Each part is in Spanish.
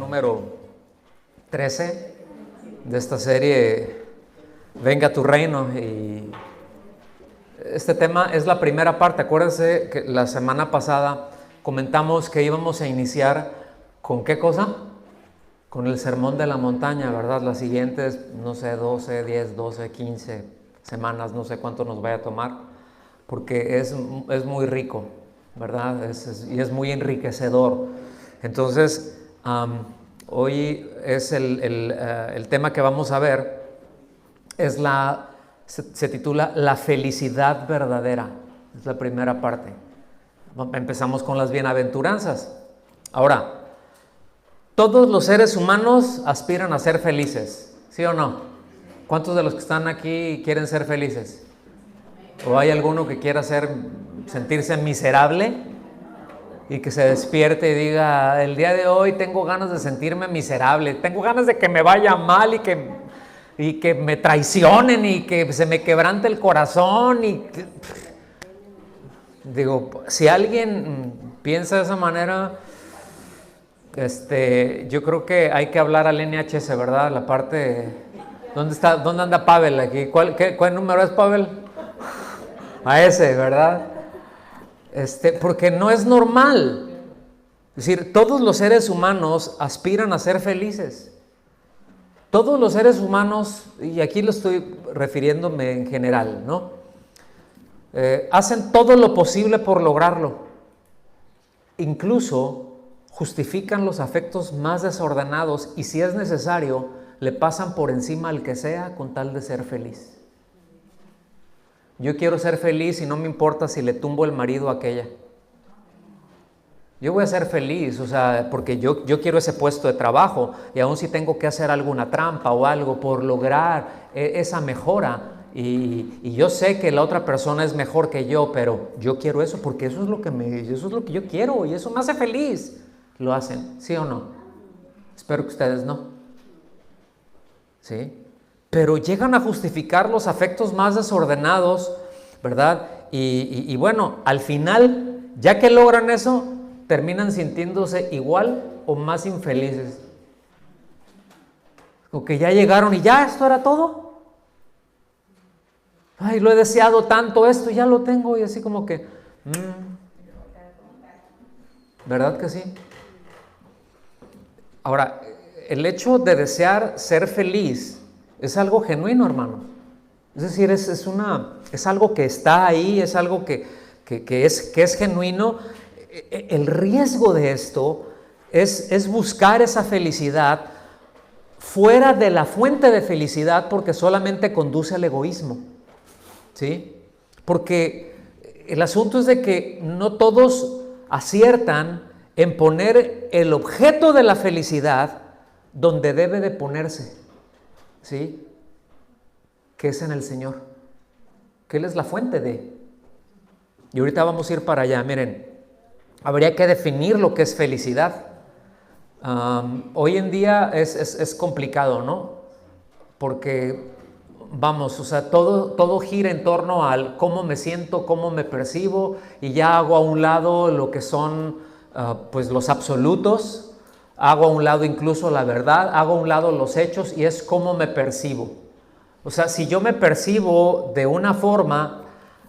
número 13 de esta serie Venga tu Reino, y este tema es la primera parte. Acuérdense que la semana pasada comentamos que íbamos a iniciar ¿con qué cosa? Con el sermón de la montaña, ¿verdad? Las siguientes, no sé, 12, 10, 12, 15 semanas, no sé cuánto nos vaya a tomar, porque es muy rico, ¿verdad? Y es muy enriquecedor. Entonces, hoy es el tema que vamos a ver, se titula La felicidad verdadera. Es la primera parte. Empezamos con las bienaventuranzas. Ahora, todos los seres humanos aspiran a ser felices, ¿sí o no? ¿Cuántos de los que están aquí quieren ser felices? ¿O hay alguno que quiera sentirse miserable y que se despierte y diga, el día de hoy tengo ganas de sentirme miserable, tengo ganas de que me vaya mal y que me traicionen y que se me quebrante el corazón? Digo, si alguien piensa de esa manera, yo creo que hay que hablar al NHS, ¿verdad? La parte, ¿dónde anda Pavel aquí? ¿Cuál número es, Pavel? A ese, ¿verdad? Porque no es normal. Es decir, todos los seres humanos aspiran a ser felices. Todos los seres humanos, y aquí lo estoy refiriéndome en general, ¿no? Hacen todo lo posible por lograrlo. Incluso justifican los afectos más desordenados y, si es necesario, le pasan por encima al que sea con tal de ser feliz. Yo quiero ser feliz y no me importa si le tumbo el marido a aquella. Yo voy a ser feliz, porque yo quiero ese puesto de trabajo, y aun si tengo que hacer alguna trampa o algo por lograr esa mejora, y yo sé que la otra persona es mejor que yo, pero yo quiero eso porque eso es lo que yo quiero y eso me hace feliz. Lo hacen, ¿sí o no? Espero que ustedes no. ¿Sí? Pero llegan a justificar los afectos más desordenados, ¿verdad? Y bueno, al final, ya que logran eso, terminan sintiéndose igual o más infelices. Como que ya llegaron y ya, esto era todo. Ay, lo he deseado tanto, esto ya lo tengo, y así como que, ¿verdad que sí? Ahora, el hecho de desear ser feliz es algo genuino, hermano. Es decir, es algo que está ahí, es algo que es genuino. El riesgo de esto es buscar esa felicidad fuera de la fuente de felicidad, porque solamente conduce al egoísmo, ¿sí? Porque el asunto es de que no todos aciertan en poner el objeto de la felicidad donde debe de ponerse, ¿sí? Que es en el Señor, que Él es la fuente de. Y ahorita vamos a ir para allá. Miren, habría que definir lo que es felicidad. Hoy en día es complicado, ¿no? Porque, todo gira en torno al cómo me siento, cómo me percibo, y ya hago a un lado lo que son pues los absolutos, hago a un lado incluso la verdad, hago a un lado los hechos, y es cómo me percibo. Si yo me percibo de una forma,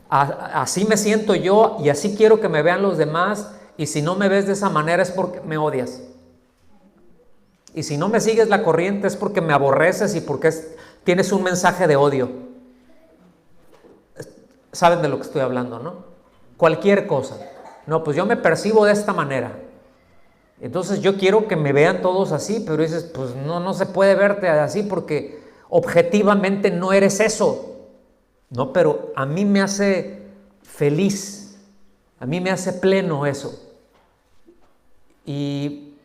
así me siento yo y así quiero que me vean los demás, y si no me ves de esa manera es porque me odias. Y si no me sigues la corriente es porque me aborreces y porque tienes un mensaje de odio. ¿Saben de lo que estoy hablando, no? Cualquier cosa. No, pues yo me percibo de esta manera. Entonces yo quiero que me vean todos así, pero dices, pues no se puede verte así porque objetivamente no eres eso. No, pero a mí me hace feliz, a mí me hace pleno eso. Y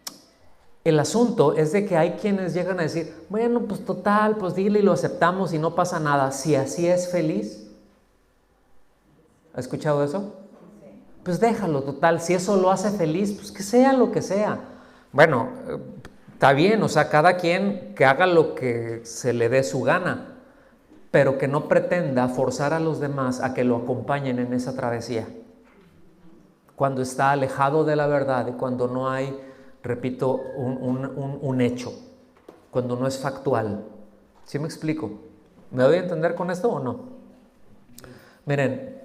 el asunto es de que hay quienes llegan a decir, bueno, pues total, pues dile y lo aceptamos y no pasa nada. Si así es feliz. ¿Ha escuchado eso? Pues déjalo, total, si eso lo hace feliz, pues que sea lo que sea. Bueno, está bien, cada quien que haga lo que se le dé su gana, pero que no pretenda forzar a los demás a que lo acompañen en esa travesía. Cuando está alejado de la verdad y cuando no hay repito, un hecho, cuando no es factual. ¿Sí me explico? ¿Me doy a entender con esto o no? Miren,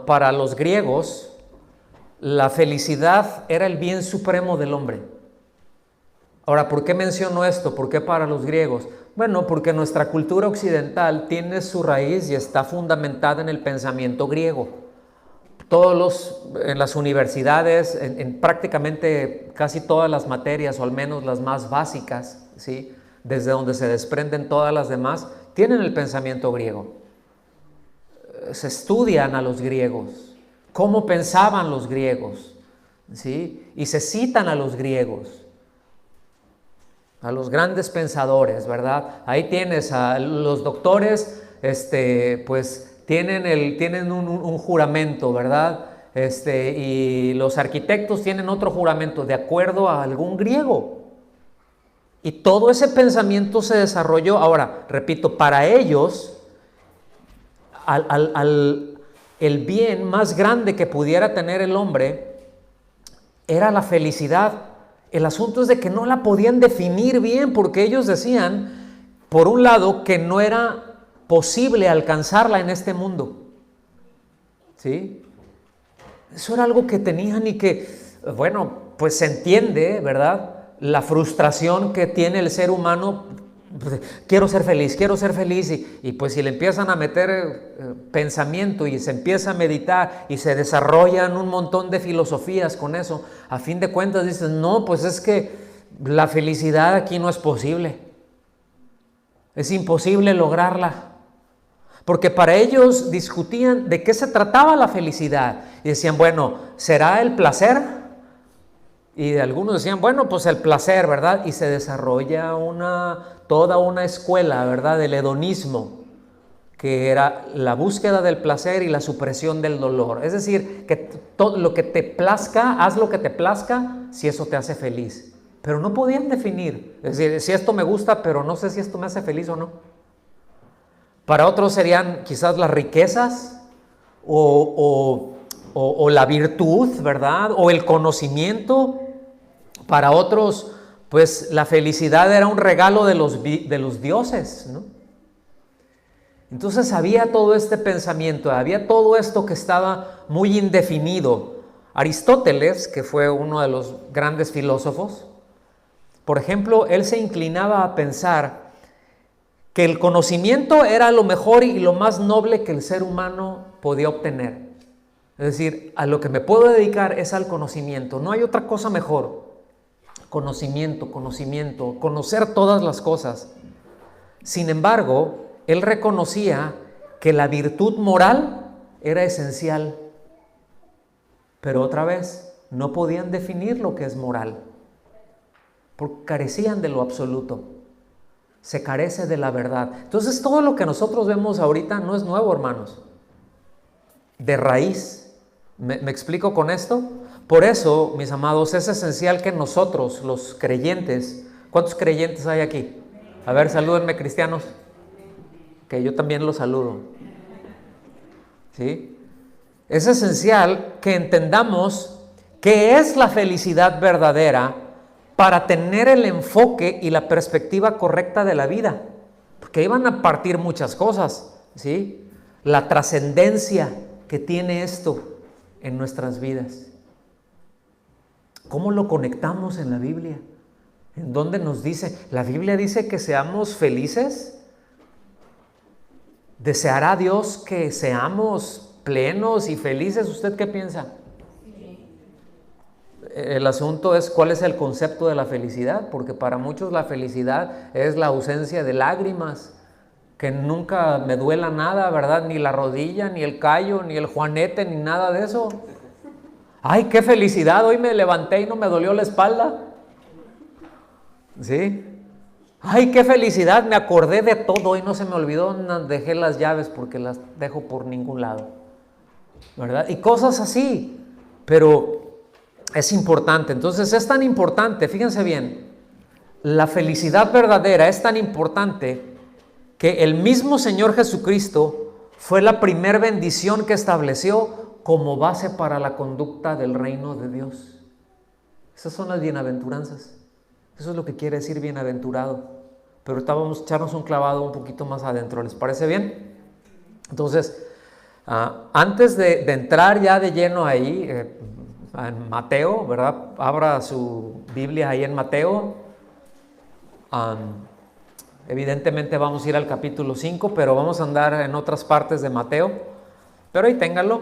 para los griegos, la felicidad era el bien supremo del hombre. Ahora, ¿por qué menciono esto? ¿Por qué para los griegos? Bueno, porque nuestra cultura occidental tiene su raíz y está fundamentada en el pensamiento griego. En las universidades, en prácticamente casi todas las materias, o al menos las más básicas, ¿sí?, desde donde se desprenden todas las demás, tienen el pensamiento griego. Se estudian a los griegos, cómo pensaban los griegos, ¿sí?, y se citan a los griegos, a los grandes pensadores, ¿verdad? Ahí tienes a los doctores, pues tienen un juramento, ¿verdad? Y los arquitectos tienen otro juramento de acuerdo a algún griego. Y todo ese pensamiento se desarrolló. Ahora, repito, para ellos, el bien más grande que pudiera tener el hombre era la felicidad. El asunto es de que no la podían definir bien, porque ellos decían, por un lado, que no era posible alcanzarla en este mundo. ¿Sí? Eso era algo que tenían y que, bueno, pues se entiende, ¿verdad?, la frustración que tiene el ser humano. Pues, quiero ser feliz, y pues si le empiezan a meter pensamiento y se empieza a meditar y se desarrollan un montón de filosofías con eso, a fin de cuentas dicen, no, pues es que la felicidad aquí no es posible, es imposible lograrla. Porque para ellos discutían de qué se trataba la felicidad. Y decían, bueno, ¿será el placer? Y algunos decían, bueno, pues el placer, ¿verdad? Y se desarrolla toda una escuela, ¿verdad?, del hedonismo, que era la búsqueda del placer y la supresión del dolor. Es decir, que todo lo que te plazca, haz lo que te plazca, si eso te hace feliz. Pero no podían definir. Es decir, si esto me gusta, pero no sé si esto me hace feliz o no. Para otros serían quizás las riquezas o la virtud, ¿verdad?, o el conocimiento. Para otros, pues la felicidad era un regalo de los dioses, ¿no? Entonces había todo este pensamiento, había todo esto que estaba muy indefinido. Aristóteles, que fue uno de los grandes filósofos, por ejemplo, él se inclinaba a pensar que el conocimiento era lo mejor y lo más noble que el ser humano podía obtener. Es decir, a lo que me puedo dedicar es al conocimiento, no hay otra cosa mejor. Conocimiento, conocer todas las cosas. Sin embargo, él reconocía que la virtud moral era esencial, pero otra vez no podían definir lo que es moral, porque carecían de lo absoluto. Se carece de la verdad. Entonces todo lo que nosotros vemos ahorita no es nuevo, hermanos. De raíz. ¿Me explico con esto? Por eso, mis amados, es esencial que nosotros, los creyentes, ¿cuántos creyentes hay aquí? A ver, salúdenme, cristianos. Que yo también los saludo. ¿Sí? Es esencial que entendamos qué es la felicidad verdadera para tener el enfoque y la perspectiva correcta de la vida, porque ahí van a partir muchas cosas, ¿sí? La trascendencia que tiene esto en nuestras vidas. ¿Cómo lo conectamos en la Biblia? ¿En dónde nos dice? ¿La Biblia dice que seamos felices? ¿Deseará Dios que seamos plenos y felices? ¿Usted qué piensa? El asunto es cuál es el concepto de la felicidad, porque para muchos la felicidad es la ausencia de lágrimas, que nunca me duela nada, ¿verdad? Ni la rodilla, ni el callo, ni el juanete, ni nada de eso. ¡Ay, qué felicidad! Hoy me levanté y no me dolió la espalda. ¿Sí? ¡Ay, qué felicidad! Me acordé de todo y no se me olvidó, dejé las llaves porque las dejo por ningún lado, ¿verdad? Y cosas así, pero es importante. Entonces es tan importante, fíjense bien, la felicidad verdadera es tan importante que el mismo Señor Jesucristo fue la primer bendición que estableció como base para la conducta del reino de Dios. Esas son las bienaventuranzas. Eso es lo que quiere decir bienaventurado. Pero ahorita vamos a echarnos un clavado un poquito más adentro, ¿les parece bien? Entonces, antes de entrar ya de lleno ahí, en Mateo, ¿verdad? Abra su Biblia ahí en Mateo. Evidentemente vamos a ir al capítulo 5, pero vamos a andar en otras partes de Mateo. Pero ahí ténganlo.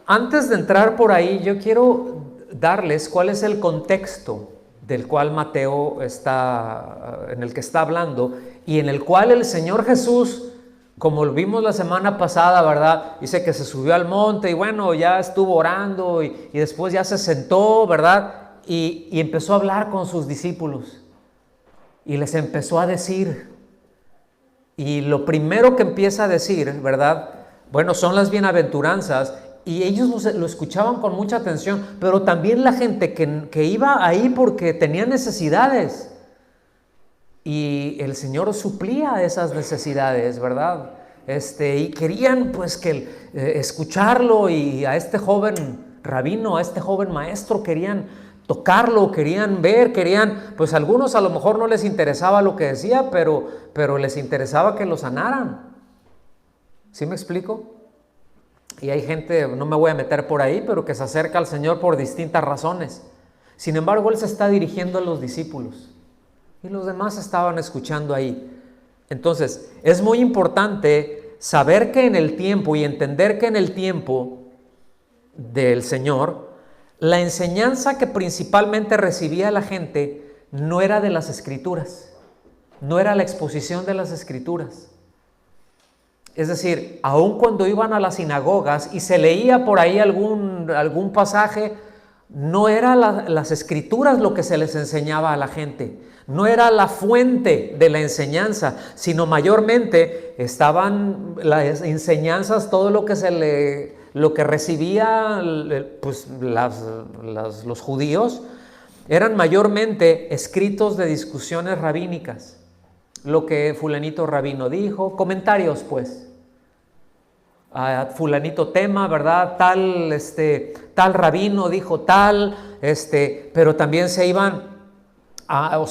Antes de entrar por ahí, yo quiero darles cuál es el contexto del cual Mateo en el que está hablando, y en el cual el Señor Jesús, como lo vimos la semana pasada, ¿verdad? Dice que se subió al monte y bueno, ya estuvo orando y después ya se sentó, ¿verdad? Y empezó a hablar con sus discípulos y les empezó a decir, y lo primero que empieza a decir, ¿verdad? Bueno, son las bienaventuranzas. Y ellos lo escuchaban con mucha atención, pero también la gente que iba ahí porque tenía necesidades. Y el Señor suplía esas necesidades, ¿verdad? Y querían pues escucharlo, y a este joven rabino, a este joven maestro, querían tocarlo, querían ver, pues algunos a lo mejor no les interesaba lo que decía, pero les interesaba que lo sanaran. ¿Sí me explico? Y hay gente, no me voy a meter por ahí, pero que se acerca al Señor por distintas razones. Sin embargo, Él se está dirigiendo a los discípulos y los demás estaban escuchando ahí. Entonces, es muy importante saber que en el tiempo y entender que en el tiempo del Señor, la enseñanza que principalmente recibía la gente no era de las Escrituras, no era la exposición de las Escrituras. Es decir, aun cuando iban a las sinagogas y se leía por ahí algún pasaje, no eran las Escrituras lo que se les enseñaba a la gente, no era la fuente de la enseñanza, sino mayormente estaban las enseñanzas, todo lo que recibía pues, los judíos, eran mayormente escritos de discusiones rabínicas. Lo que fulanito rabino dijo, comentarios pues. Fulanito tema, ¿verdad? Tal rabino dijo tal, pero también se iban,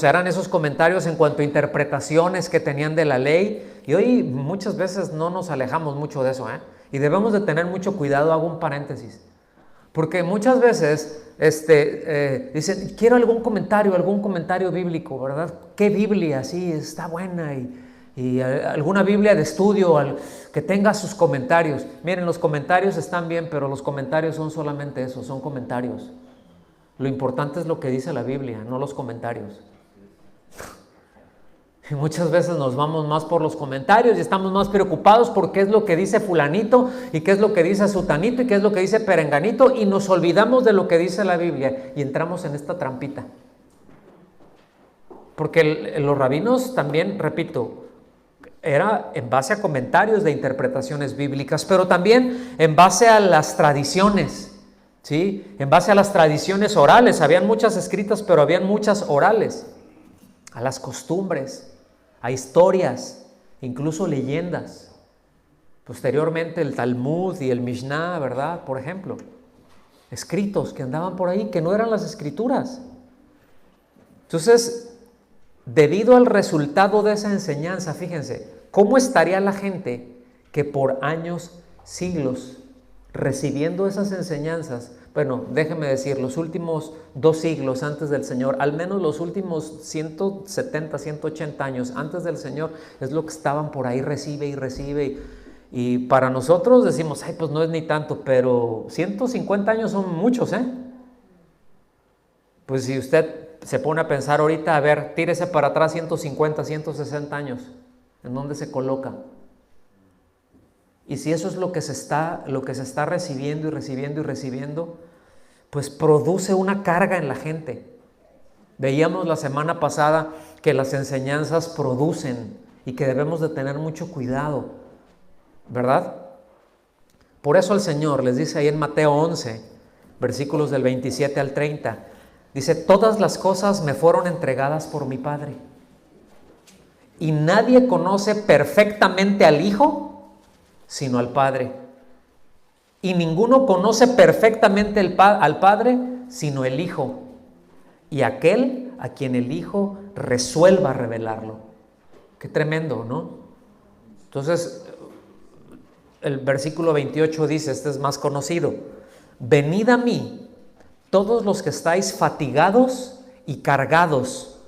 eran esos comentarios en cuanto a interpretaciones que tenían de la ley, y hoy muchas veces no nos alejamos mucho de eso, y debemos de tener mucho cuidado. Hago un paréntesis, porque muchas veces dicen, quiero algún comentario bíblico, ¿verdad? ¿Qué Biblia? Sí, está buena, y alguna Biblia de estudio que tenga sus comentarios. Miren, los comentarios están bien, pero los comentarios son solamente eso, son comentarios. Lo importante es lo que dice la Biblia, no los comentarios. Y muchas veces nos vamos más por los comentarios y estamos más preocupados por qué es lo que dice fulanito y qué es lo que dice sutanito y qué es lo que dice perenganito, y nos olvidamos de lo que dice la Biblia y entramos en esta trampita. Porque los rabinos también, repito, era en base a comentarios de interpretaciones bíblicas, pero también en base a las tradiciones, ¿sí? En base a las tradiciones orales. Habían muchas escritas, pero habían muchas orales. A las costumbres, a historias, incluso leyendas. Posteriormente el Talmud y el Mishnah, ¿verdad? Por ejemplo, escritos que andaban por ahí, que no eran las escrituras. Entonces, debido al resultado de esa enseñanza, fíjense, ¿cómo estaría la gente que por años, siglos, recibiendo esas enseñanzas? Bueno, déjenme decir, los últimos 2 siglos antes del Señor, al menos los últimos 170, 180 años antes del Señor, es lo que estaban por ahí, recibe y recibe. Y para nosotros decimos, ay, pues no es ni tanto, pero 150 años son muchos, Pues si usted se pone a pensar ahorita, a ver, tírese para atrás 150, 160 años, ¿en dónde se coloca? Y si eso es lo que se está recibiendo y recibiendo y recibiendo, pues produce una carga en la gente. Veíamos la semana pasada que las enseñanzas producen y que debemos de tener mucho cuidado, ¿verdad? Por eso el Señor les dice ahí en Mateo 11, versículos del 27 al 30, dice, todas las cosas me fueron entregadas por mi Padre, y nadie conoce perfectamente al Hijo sino al Padre, y ninguno conoce perfectamente al Padre sino el Hijo, y aquel a quien el Hijo resuelva revelarlo. Qué tremendo, ¿no? Entonces, el versículo 28 dice, este es más conocido: venid a mí, todos los que estáis fatigados y cargados,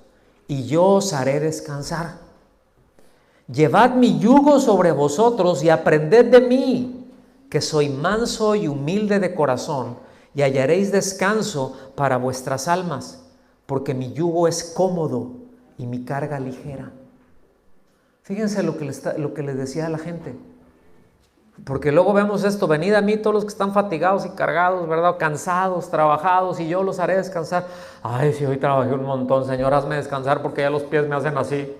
y yo os haré descansar. Llevad mi yugo sobre vosotros y aprended de mí, que soy manso y humilde de corazón, y hallaréis descanso para vuestras almas, porque mi yugo es cómodo y mi carga ligera. Fíjense lo que les decía a la gente. Porque luego vemos esto: venid a mí todos los que están fatigados y cargados, ¿verdad? Cansados, trabajados, y yo los haré descansar. Ay, si hoy trabajé un montón, Señor, hazme descansar porque ya los pies me hacen así.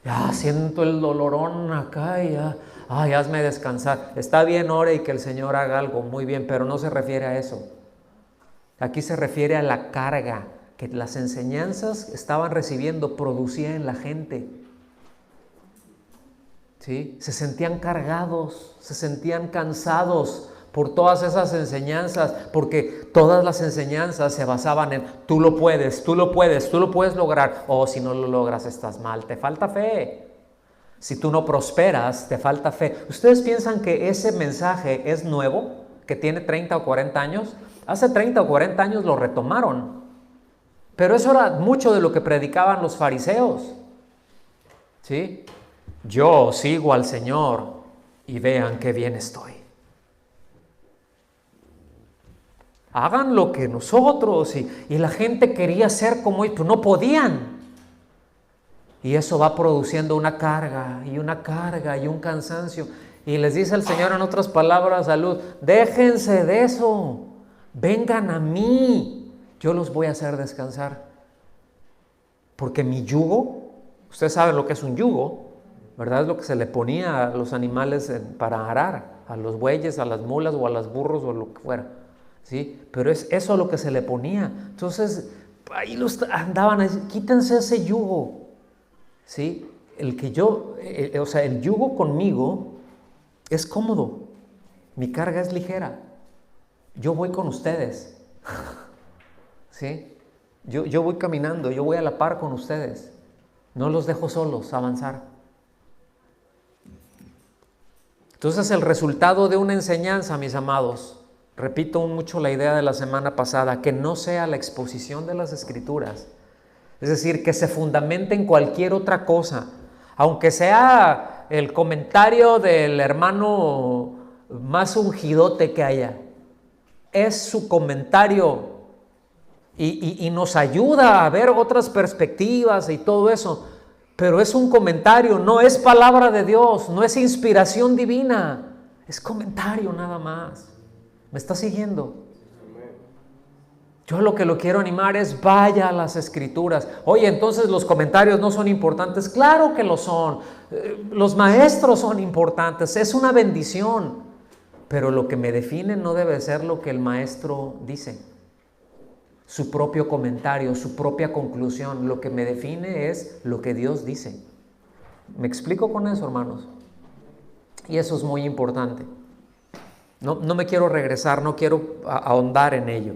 Ya siento el dolorón acá y ya, ay, hazme descansar. Está bien, ore y que el Señor haga algo, muy bien, pero no se refiere a eso. Aquí se refiere a la carga que las enseñanzas estaban recibiendo, producía en la gente. ¿Sí? Se sentían cargados, se sentían cansados por todas esas enseñanzas, porque todas las enseñanzas se basaban en tú lo puedes, tú lo puedes, tú lo puedes lograr. O si no lo logras estás mal, te falta fe. Si tú no prosperas, te falta fe. ¿Ustedes piensan que ese mensaje es nuevo, que tiene 30 o 40 años? Hace 30 o 40 años lo retomaron, pero eso era mucho de lo que predicaban los fariseos. ¿Sí? Yo sigo al Señor y vean qué bien estoy. Hagan lo que nosotros, y la gente quería ser como ellos, pero no podían. Y eso va produciendo una carga y un cansancio. Y les dice el Señor en otras palabras: salud, déjense de eso, vengan a mí, yo los voy a hacer descansar. Porque mi yugo, ustedes saben lo que es un yugo, ¿verdad? Es lo que se le ponía a los animales para arar, a los bueyes, a las mulas o a los burros o lo que fuera, ¿sí? Pero es eso lo que se le ponía. Entonces, ahí los andaban, quítense ese yugo, ¿sí? El yugo conmigo es cómodo, mi carga es ligera, yo voy con ustedes, ¿sí? Yo voy caminando, yo voy a la par con ustedes, no los dejo solos avanzar. Entonces, el resultado de una enseñanza, mis amados, repito mucho la idea de la semana pasada, que no sea la exposición de las Escrituras, es decir, que se fundamente en cualquier otra cosa, aunque sea el comentario del hermano más ungidote que haya, es su comentario y nos ayuda a ver otras perspectivas y todo eso. Pero es un comentario, no es palabra de Dios, no es inspiración divina, es comentario nada más. ¿Me está siguiendo? Yo lo que lo quiero animar es: vaya a las Escrituras. Oye, entonces los comentarios no son importantes. Claro que lo son. Los maestros son importantes, es una bendición. Pero lo que me define no debe ser lo que el maestro dice, su propio comentario, su propia conclusión. Lo que me define es lo que Dios dice. ¿Me explico con eso, hermanos? Y eso es muy importante. No me quiero regresar, no quiero ahondar en ello,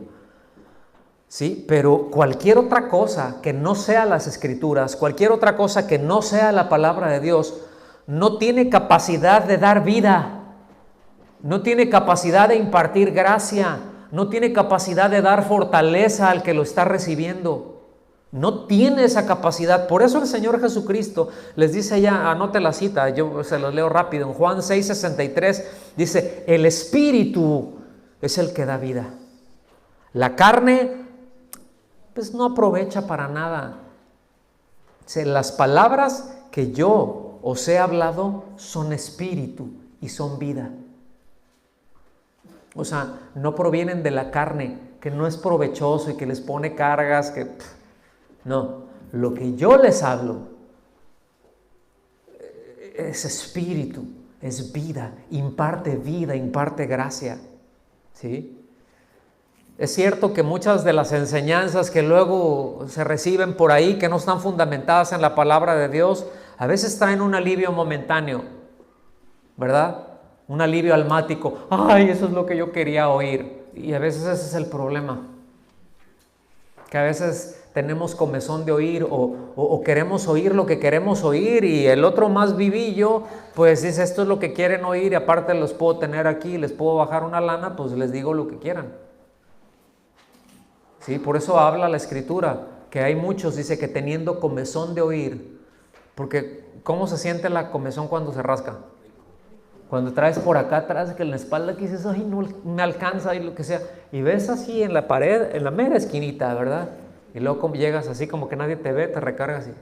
¿sí? Pero cualquier otra cosa que no sea las Escrituras, cualquier otra cosa que no sea la palabra de Dios, no tiene capacidad de dar vida, no tiene capacidad de impartir gracia, no tiene capacidad de dar fortaleza al que lo está recibiendo. No tiene esa capacidad. Por eso el Señor Jesucristo les dice allá, anote la cita, yo se los leo rápido, en Juan 6:63 dice: el Espíritu es el que da vida. La carne, pues no aprovecha para nada. Las palabras que yo os he hablado son espíritu y son vida. O sea, no provienen de la carne, que no es provechoso y que les pone cargas, no, lo que yo les hablo es espíritu, es vida, imparte gracia, ¿sí? Es cierto que muchas de las enseñanzas que luego se reciben por ahí, que no están fundamentadas en la palabra de Dios, a veces traen un alivio momentáneo, ¿verdad? Un alivio almático. Ay, eso es lo que yo quería oír. Y a veces ese es el problema, que a veces tenemos comezón de oír o queremos oír lo que queremos oír, y el otro más vivillo pues dice esto es lo que quieren oír y aparte los puedo tener aquí, les puedo bajar una lana, pues les digo lo que quieran. ¿Sí? Por eso habla la Escritura, que hay muchos, dice que teniendo comezón de oír, porque ¿cómo se siente la comezón cuando se rasca? Cuando traes por acá atrás, que en la espalda, que dices, ay, no me alcanza, y lo que sea, y ves así en la pared, en la mera esquinita, ¿verdad? Y luego llegas así como que nadie te ve, te recargas y...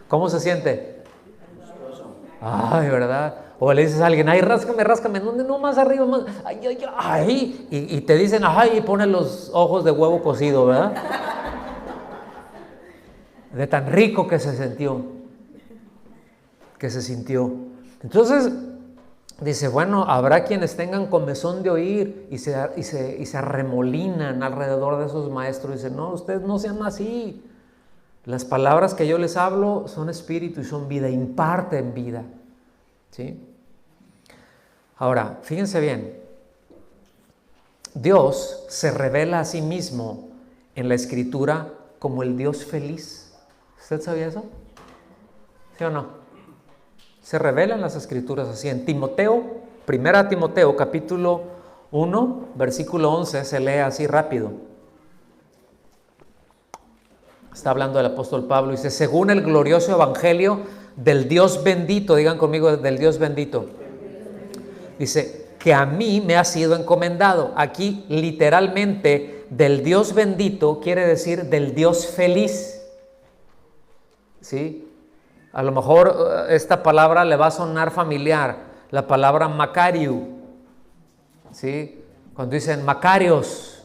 ¿Cómo se siente? Ay, ¿verdad? O le dices a alguien, ay, ráscame, no, más arriba, más, ay, y te dicen, ay, y ponen los ojos de huevo cocido, ¿verdad? De tan rico que se sintió. Entonces, dice, bueno, habrá quienes tengan comezón de oír y se arremolinan alrededor de esos maestros. Dice, no, ustedes no sean así. Las palabras que yo les hablo son espíritu y son vida, imparten vida. ¿Sí? Ahora, fíjense bien, Dios se revela a sí mismo en la Escritura como el Dios feliz. ¿Usted sabía eso? ¿Sí o no? Se revela en las Escrituras así. En Timoteo, 1 Timoteo, capítulo 1, versículo 11, se lee así rápido. Está hablando el apóstol Pablo, dice, según el glorioso evangelio del Dios bendito, digan conmigo, del Dios bendito. Dice, que a mí me ha sido encomendado. Aquí literalmente del Dios bendito quiere decir del Dios feliz. ¿Sí? A lo mejor esta palabra le va a sonar familiar, la palabra Macario. ¿Sí? Cuando dicen Macarios,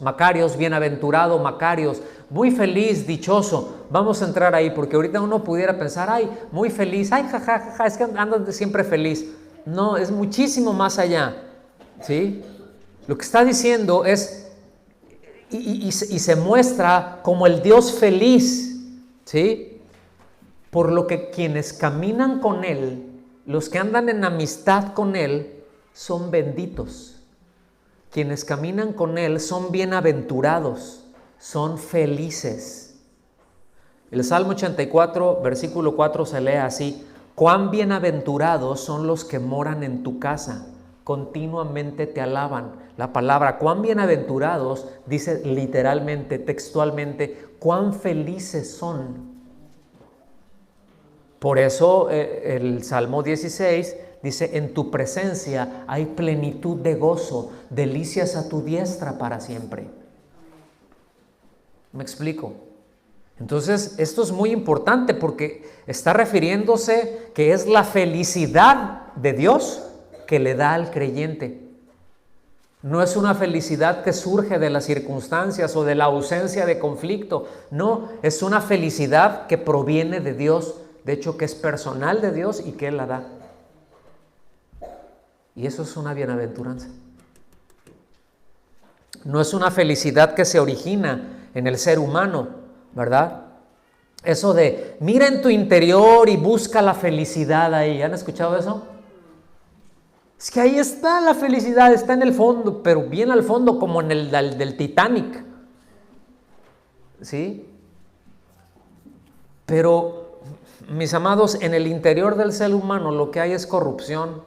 bienaventurado, Macarios, muy feliz, dichoso. Vamos a entrar ahí porque ahorita uno pudiera pensar, ay, muy feliz, ay, jajaja, es que andan siempre feliz. No, es muchísimo más allá. ¿Sí? Lo que está diciendo es, y se muestra como el Dios feliz. ¿Sí? Por lo que quienes caminan con Él, los que andan en amistad con Él, son benditos. Quienes caminan con Él son bienaventurados, son felices. El Salmo 84, versículo 4 se lee así, cuán bienaventurados son los que moran en tu casa, continuamente te alaban. La palabra cuán bienaventurados dice literalmente, textualmente, cuán felices son. Por eso el Salmo 16 dice, en tu presencia hay plenitud de gozo, delicias a tu diestra para siempre. ¿Me explico? Entonces, esto es muy importante porque está refiriéndose que es la felicidad de Dios que le da al creyente. No es una felicidad que surge de las circunstancias o de la ausencia de conflicto. No, es una felicidad que proviene de Dios. De hecho, que es personal de Dios y que Él la da. Y eso es una bienaventuranza. No es una felicidad que se origina en el ser humano, ¿verdad? Eso de, mira en tu interior y busca la felicidad ahí. ¿Han escuchado eso? Es que ahí está la felicidad, está en el fondo, pero bien al fondo, como en el del Titanic. ¿Sí? Pero mis amados, en el interior del ser humano lo que hay es corrupción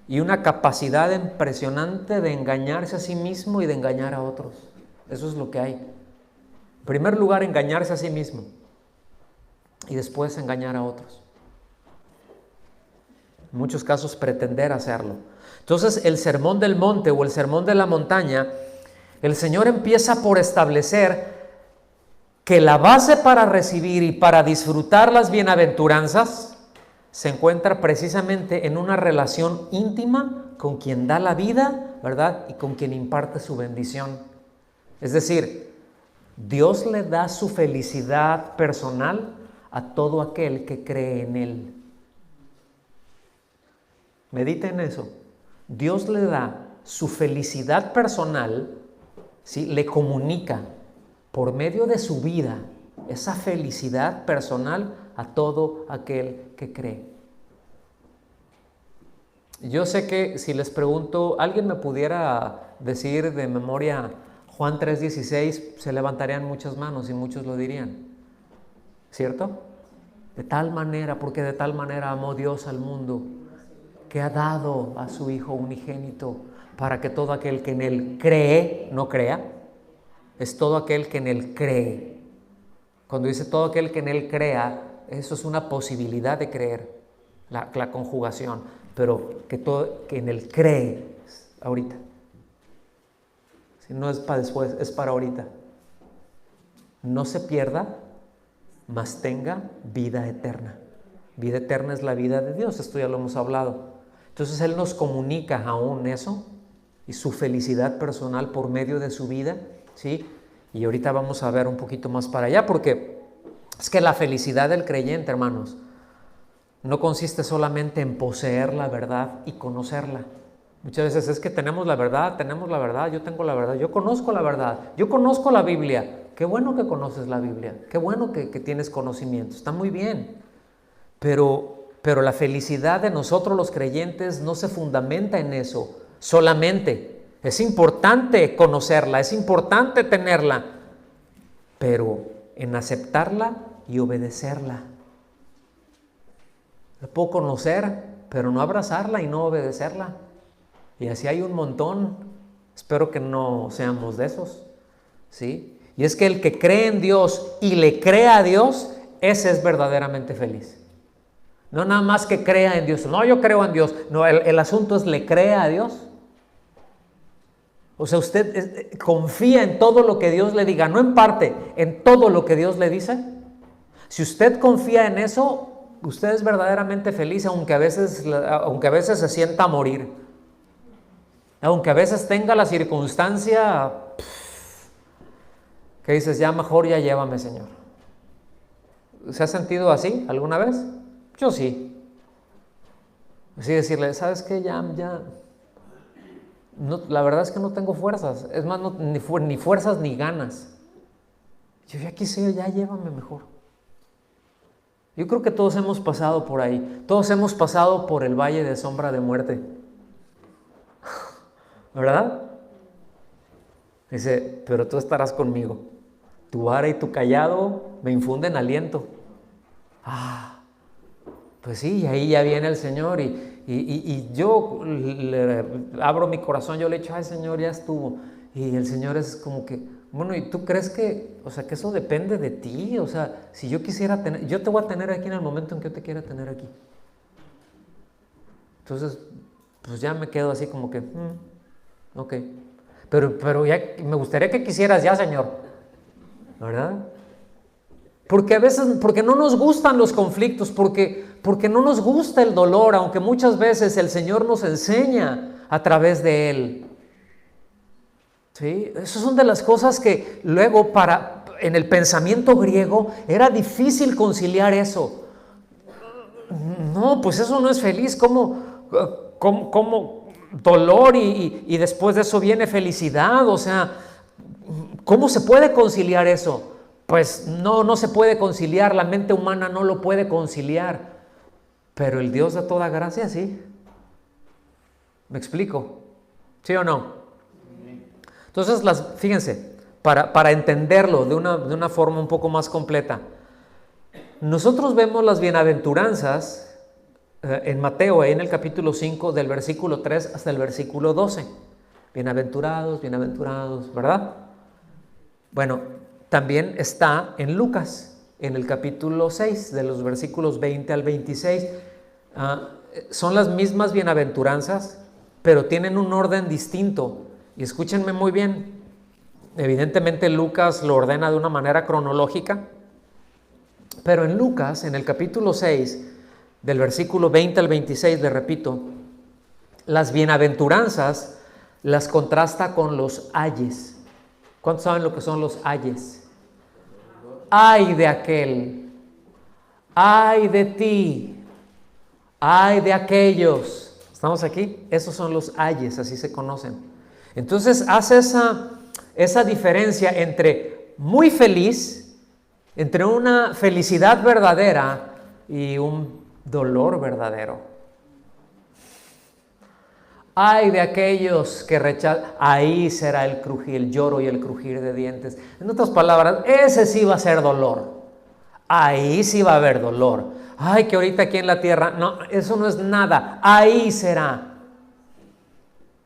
y una capacidad impresionante de engañarse a sí mismo y de engañar a otros. Eso es lo que hay. En primer lugar, engañarse a sí mismo y después engañar a otros. En muchos casos pretender hacerlo. Entonces, el sermón del monte o el sermón de la montaña, el Señor empieza por establecer que la base para recibir y para disfrutar las bienaventuranzas se encuentra precisamente en una relación íntima con quien da la vida, ¿verdad? Y con quien imparte su bendición. Es decir, Dios le da su felicidad personal a todo aquel que cree en Él. Mediten eso. Dios le da su felicidad personal, ¿sí? Le comunica por medio de su vida esa felicidad personal a todo aquel que cree. Yo sé que si les pregunto, ¿alguien me pudiera decir de memoria Juan 3:16? Se levantarían muchas manos y muchos lo dirían, ¿cierto? De tal manera, porque de tal manera amó Dios al mundo, que ha dado a su Hijo unigénito, para que todo aquel que en Él cree, no crea, es todo aquel que en Él cree. Cuando dice todo aquel que en Él crea, eso es una posibilidad de creer, la conjugación, pero que en Él cree ahorita. Si no es para después, es para ahorita. No se pierda, mas tenga vida eterna. Vida eterna es la vida de Dios, esto ya lo hemos hablado. Entonces Él nos comunica aún eso y su felicidad personal por medio de su vida, ¿sí? Y ahorita vamos a ver un poquito más para allá, porque es que la felicidad del creyente, hermanos, no consiste solamente en poseer la verdad y conocerla. Muchas veces es que tenemos la verdad, yo tengo la verdad, yo conozco la verdad, yo conozco la Biblia. Qué bueno que conoces la Biblia, qué bueno que tienes conocimiento, está muy bien. Pero la felicidad de nosotros los creyentes no se fundamenta en eso solamente. Es importante conocerla, es importante tenerla, pero en aceptarla y obedecerla. La puedo conocer, pero no abrazarla y no obedecerla. Y así hay un montón. Espero que no seamos de esos, ¿sí? Y es que el que cree en Dios y le crea a Dios, ese es verdaderamente feliz. No nada más que crea en Dios. No, yo creo en Dios. No, el asunto es, ¿le cree a Dios? O sea, usted confía en todo lo que Dios le diga, no en parte, en todo lo que Dios le dice. Si usted confía en eso, usted es verdaderamente feliz, aunque a veces se sienta a morir. Aunque a veces tenga la circunstancia que dices, ya mejor ya llévame, Señor. ¿Se ha sentido así alguna vez? Yo sí. Así decirle, ¿sabes qué? Ya. No, la verdad es que no tengo fuerzas. Es más, ni fuerzas ni ganas. Yo ya quisiera, ya llévame mejor. Yo creo que todos hemos pasado por ahí. Todos hemos pasado por el valle de sombra de muerte. ¿Verdad? Dice, pero tú estarás conmigo. Tu vara y tu cayado me infunden aliento. Pues sí, y ahí ya viene el Señor y yo le abro mi corazón, yo le echo, ay Señor, ya estuvo. Y el Señor es como que, bueno, ¿y tú crees que, o sea, que eso depende de ti? O sea, si yo quisiera tener, yo te voy a tener aquí en el momento en que yo te quiera tener aquí. Entonces, pues ya me quedo así como que, ok. Pero ya me gustaría que quisieras ya, Señor, ¿verdad? Porque a veces, porque no nos gustan los conflictos, porque no nos gusta el dolor, aunque muchas veces el Señor nos enseña a través de él. ¿Sí? Esas son de las cosas que luego en el pensamiento griego era difícil conciliar eso. No, pues eso no es feliz, ¿cómo dolor y después de eso viene felicidad? O sea, ¿cómo se puede conciliar eso? Pues no se puede conciliar, la mente humana no lo puede conciliar, pero el Dios de toda gracia sí. ¿Me explico? ¿Sí o no? Entonces, fíjense, para entenderlo de una forma un poco más completa, nosotros vemos las bienaventuranzas en Mateo, en el capítulo 5, del versículo 3 hasta el versículo 12. Bienaventurados, ¿verdad? Bueno, también está en Lucas, en el capítulo 6, de los versículos 20 al 26. Son las mismas bienaventuranzas, pero tienen un orden distinto. Y escúchenme muy bien, evidentemente Lucas lo ordena de una manera cronológica, pero en Lucas, en el capítulo 6, del versículo 20 al 26, le repito, las bienaventuranzas las contrasta con los ayes. ¿Cuántos saben lo que son los ayes? Ay de aquel, ay de ti, ay de aquellos. ¿Estamos aquí? Esos son los ayes, así se conocen. Entonces hace esa diferencia entre muy feliz, entre una felicidad verdadera y un dolor verdadero. Ay de aquellos que rechazan, ahí será el crujir, el lloro y el crujir de dientes. En otras palabras, ese sí va a ser dolor. Ahí sí va a haber dolor. Ay, que ahorita aquí en la tierra, no, eso no es nada. Ahí será.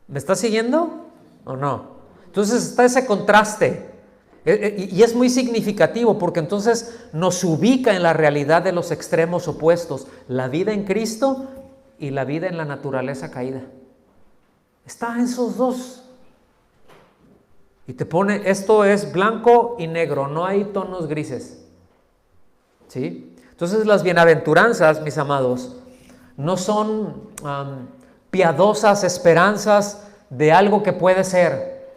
¿Me está siguiendo o no? Entonces está ese contraste. Y es muy significativo porque entonces nos ubica en la realidad de los extremos opuestos. La vida en Cristo y la vida en la naturaleza caída. Está en esos dos. Y te pone, esto es blanco y negro, no hay tonos grises. ¿Sí? Entonces las bienaventuranzas, mis amados, no son piadosas esperanzas de algo que puede ser.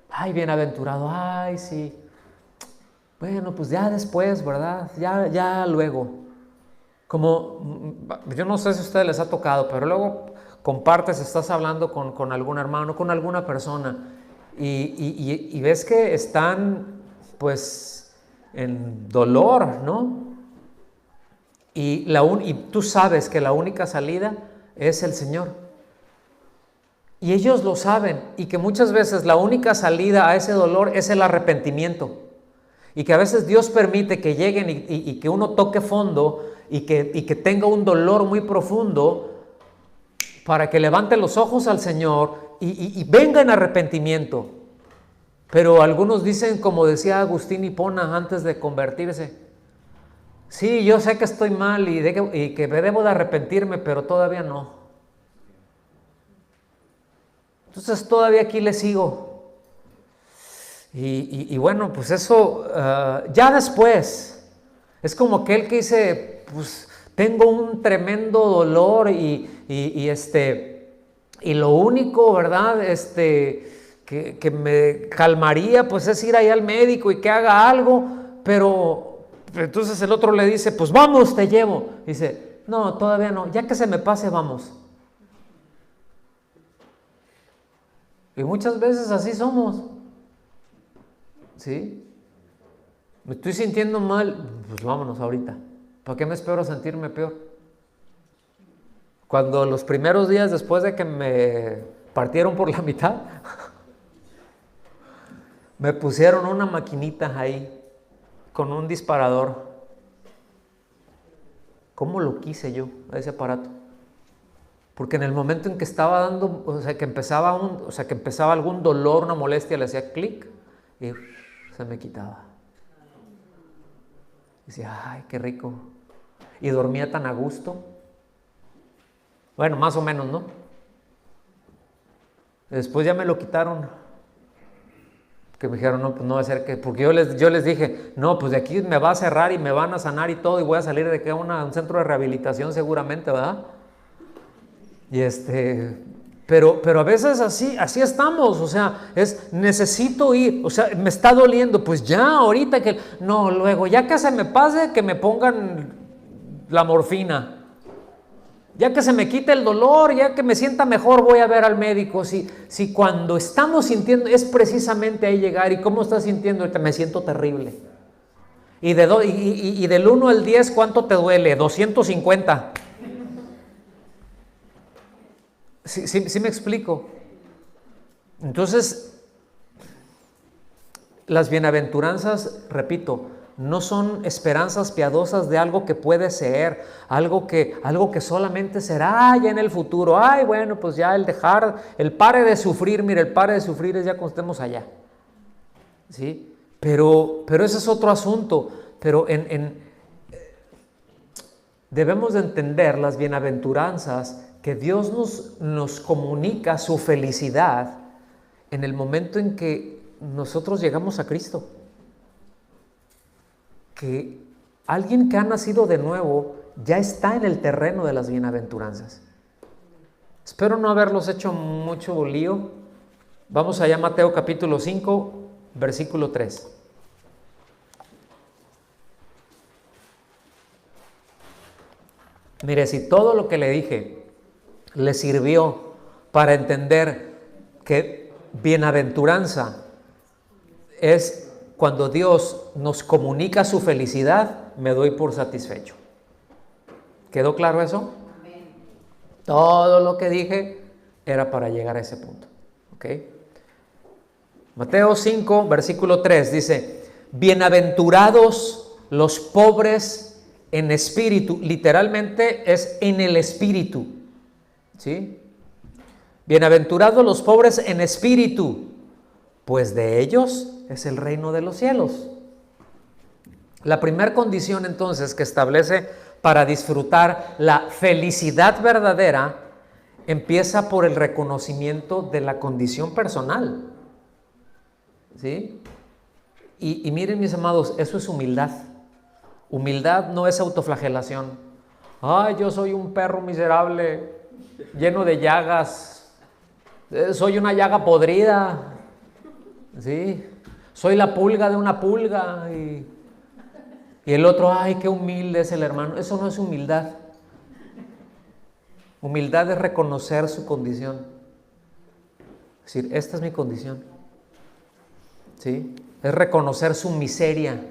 Ay, bienaventurado, ay, sí. Bueno, pues ya después, ¿verdad? Ya luego. Como, yo no sé si a ustedes les ha tocado, pero luego compartes, estás hablando con algún hermano, con alguna persona, y ves que están, pues, en dolor, ¿no? Y tú sabes que la única salida es el Señor. Y ellos lo saben, y que muchas veces la única salida a ese dolor es el arrepentimiento. Y que a veces Dios permite que lleguen y que uno toque fondo y que tenga un dolor muy profundo para que levante los ojos al Señor y venga en arrepentimiento. Pero algunos dicen, como decía Agustín Hipona antes de convertirse, sí, yo sé que estoy mal y que debo de arrepentirme, pero todavía no. Entonces todavía aquí le sigo. Y bueno, pues eso ya después es como aquel que dice, pues tengo un tremendo dolor y lo único, ¿verdad? Que me calmaría pues es ir ahí al médico y que haga algo, pero entonces el otro le dice, pues vamos, te llevo. Dice, no, todavía no, ya que se me pase, vamos. Y muchas veces así somos. ¿Sí? Me estoy sintiendo mal, pues vámonos ahorita. ¿Para qué me espero a sentirme peor? Cuando los primeros días después de que me partieron por la mitad, me pusieron una maquinita ahí con un disparador. ¿Cómo lo quise yo a ese aparato? Porque en el momento en que estaba dando, que empezaba algún dolor, una molestia, le hacía clic y se me quitaba. Decía, ay, qué rico. Y dormía tan a gusto. Bueno, más o menos, ¿no? Después ya me lo quitaron. Que me dijeron, no, pues no va a ser que... Porque yo les dije, no, pues de aquí me va a cerrar y me van a sanar y todo, y voy a salir de aquí a un centro de rehabilitación seguramente, ¿verdad? Y pero a veces así estamos, o sea, necesito ir, o sea, me está doliendo, pues ya ahorita que, no, luego ya que se me pase, que me pongan la morfina, ya que se me quite el dolor, ya que me sienta mejor, voy a ver al médico. Si cuando estamos sintiendo, es precisamente ahí llegar, ¿y cómo estás sintiendo? Me siento terrible. Y del 1 al 10, ¿cuánto te duele? 250. Sí me explico. Entonces, las bienaventuranzas, repito, no son esperanzas piadosas de algo que puede ser, algo que solamente será ya en el futuro. Ay, bueno, pues ya el pare de sufrir, mire, el pare de sufrir es ya cuando estemos allá. ¿Sí? Pero ese es otro asunto. Pero debemos de entender las bienaventuranzas, que Dios nos comunica su felicidad en el momento en que nosotros llegamos a Cristo. Que alguien que ha nacido de nuevo ya está en el terreno de las bienaventuranzas. Espero no haberlos hecho mucho lío. Vamos allá a Mateo capítulo 5, versículo 3. Mire, si todo lo que le dije le sirvió para entender que bienaventuranza es cuando Dios nos comunica su felicidad, me doy por satisfecho. ¿Quedó claro eso? Amén. Todo lo que dije era para llegar a ese punto. ¿Ok? Mateo 5, versículo 3 dice, bienaventurados los pobres en espíritu. Literalmente es en el espíritu. ¿Sí? Bienaventurados los pobres en espíritu, pues de ellos es el reino de los cielos. La primera condición entonces que establece para disfrutar la felicidad verdadera empieza por el reconocimiento de la condición personal. ¿Sí? Y miren, mis amados, eso es humildad. Humildad no es autoflagelación. Ay, yo soy un perro miserable, lleno de llagas. Soy una llaga podrida. ¿Sí? Soy la pulga de una pulga. Y el otro, ay, qué humilde es el hermano. Eso no es humildad. Humildad es reconocer su condición. Es decir, esta es mi condición. ¿Sí? Es reconocer su miseria.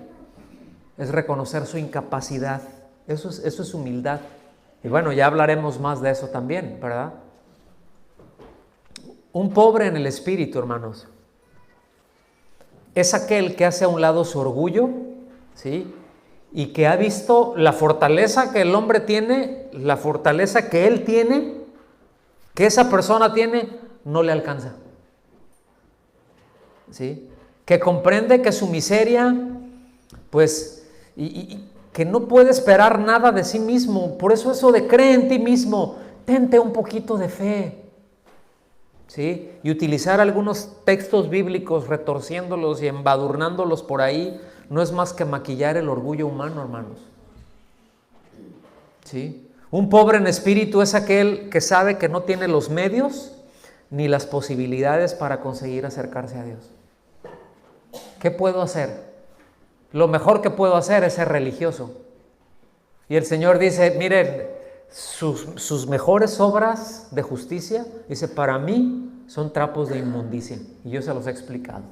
Es reconocer su incapacidad. Eso es humildad. Y bueno, ya hablaremos más de eso también, ¿verdad? Un pobre en el espíritu, hermanos, es aquel que hace a un lado su orgullo, ¿sí? Y que ha visto la fortaleza que el hombre tiene, la fortaleza que él tiene, que esa persona tiene, no le alcanza. ¿Sí? Que comprende que su miseria, pues, y que no puede esperar nada de sí mismo. Por eso de cree en ti mismo, tente un poquito de fe. ¿Sí? Y utilizar algunos textos bíblicos, retorciéndolos y embadurnándolos por ahí, no es más que maquillar el orgullo humano, hermanos. ¿Sí? Un pobre en espíritu es aquel que sabe que no tiene los medios ni las posibilidades para conseguir acercarse a Dios. ¿Qué puedo hacer? Lo mejor que puedo hacer es ser religioso. Y el Señor dice, miren, sus mejores obras de justicia, dice, para mí son trapos de inmundicia. Y yo se los he explicado.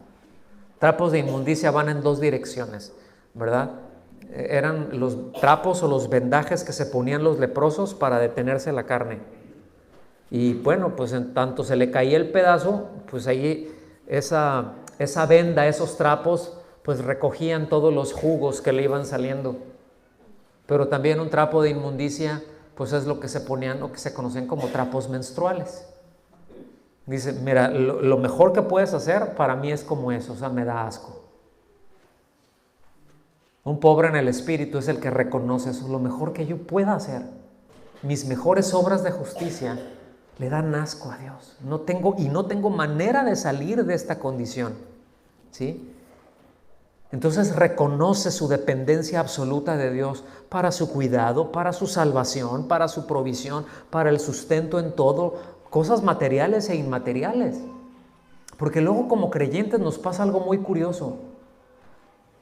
Trapos de inmundicia van en dos direcciones, ¿verdad? Eran los trapos o los vendajes que se ponían los leprosos para detenerse la carne. Y bueno, pues en tanto se le caía el pedazo, pues ahí esa venda, esos trapos, pues recogían todos los jugos que le iban saliendo. Pero también un trapo de inmundicia, pues es lo que se ponían, o que se conocen como trapos menstruales. Dice, mira, lo mejor que puedes hacer para mí es como eso, o sea, me da asco. Un pobre en el espíritu es el que reconoce eso, lo mejor que yo pueda hacer. Mis mejores obras de justicia le dan asco a Dios. No tengo manera de salir de esta condición. ¿Sí? Entonces reconoce su dependencia absoluta de Dios para su cuidado, para su salvación, para su provisión, para el sustento en todo, cosas materiales e inmateriales. Porque luego como creyentes nos pasa algo muy curioso.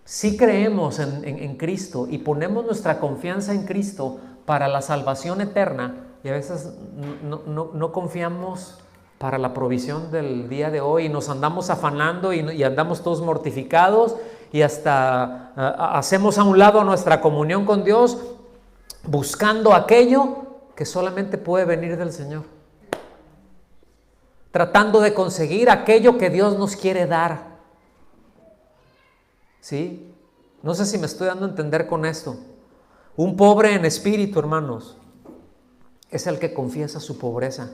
Sí creemos en Cristo y ponemos nuestra confianza en Cristo para la salvación eterna, y a veces no confiamos para la provisión del día de hoy, y nos andamos afanando y andamos todos mortificados, y hasta hacemos a un lado nuestra comunión con Dios buscando aquello que solamente puede venir del Señor, tratando de conseguir aquello que Dios nos quiere dar. ¿Sí? No sé si me estoy dando a entender con esto. Un pobre en espíritu, hermanos, es el que confiesa su pobreza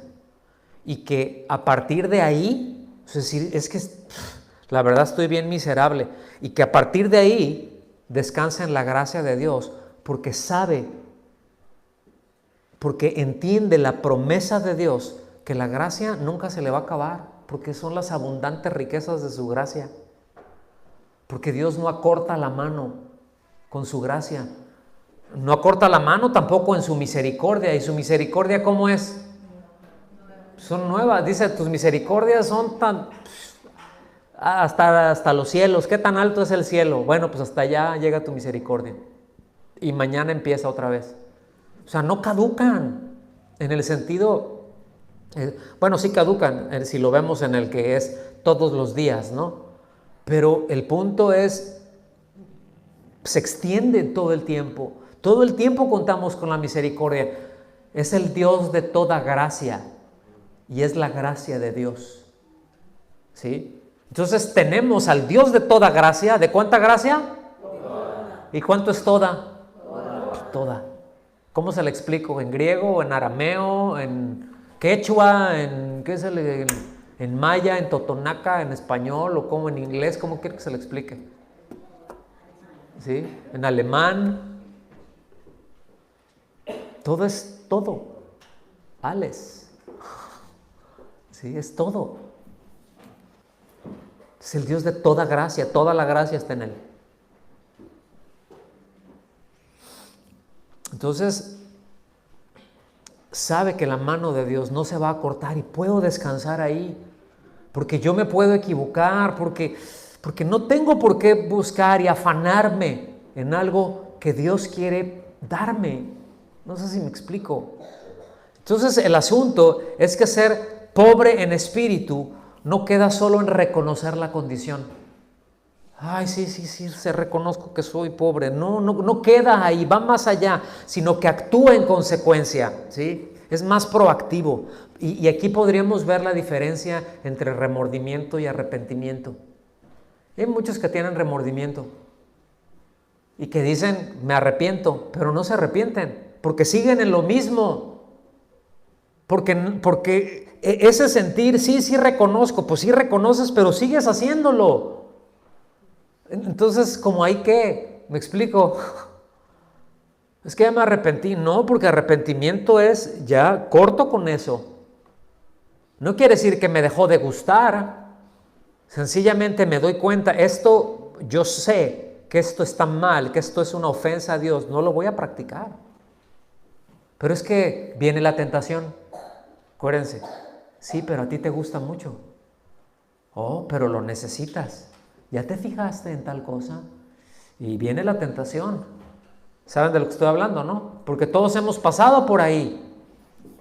y que a partir de ahí, es decir, es que la verdad estoy bien miserable, y que a partir de ahí descansa en la gracia de Dios, porque sabe, porque entiende la promesa de Dios, que la gracia nunca se le va a acabar, porque son las abundantes riquezas de su gracia. Porque Dios no acorta la mano con su gracia. No acorta la mano tampoco en su misericordia. ¿Y su misericordia cómo es? Son nuevas. Dice, tus misericordias son tan... hasta los cielos. ¿Qué tan alto es el cielo? Bueno, pues hasta allá llega tu misericordia. Y mañana empieza otra vez. O sea, no caducan. En el sentido... bueno, sí caducan, si lo vemos en el que es todos los días, ¿no? Pero el punto es, se extiende todo el tiempo. Todo el tiempo contamos con la misericordia. Es el Dios de toda gracia. y es la gracia de Dios. ¿Sí? Entonces tenemos al Dios de toda gracia. ¿De cuánta gracia? Toda. ¿Y cuánto es toda? Toda. ¿Cómo se le explico? ¿En griego, en arameo, en quechua, en maya, en totonaca, en español o como en inglés? ¿Cómo quiere que se le explique? ¿Sí? En alemán. Todo es todo. Ales. Sí, es todo. Es el Dios de toda gracia. Toda la gracia está en Él. Entonces, sabe que la mano de Dios no se va a cortar y puedo descansar ahí, porque yo me puedo equivocar, porque no tengo por qué buscar y afanarme en algo que Dios quiere darme. No sé si me explico. Entonces, el asunto es que ser pobre en espíritu no queda solo en reconocer la condición. Ay, sí, se reconozco que soy pobre. No queda ahí, va más allá, sino que actúa en consecuencia, ¿sí? Es más proactivo. Y aquí podríamos ver la diferencia entre remordimiento y arrepentimiento. Hay muchos que tienen remordimiento y que dicen, me arrepiento, pero no se arrepienten, porque siguen en lo mismo. Porque ese sentir, sí reconozco, pues sí reconoces, pero sigues haciéndolo. Entonces, como hay que, ¿me explico? Es que ya me arrepentí. No, porque arrepentimiento es ya corto con eso. No quiere decir que me dejó de gustar. Sencillamente me doy cuenta, esto, yo sé que esto está mal, que esto es una ofensa a Dios, no lo voy a practicar. Pero es que viene la tentación. Acuérdense, sí, pero a ti te gusta mucho. Oh, pero lo necesitas. ¿Ya te fijaste en tal cosa? Y viene la tentación. ¿Saben de lo que estoy hablando, no? Porque todos hemos pasado por ahí.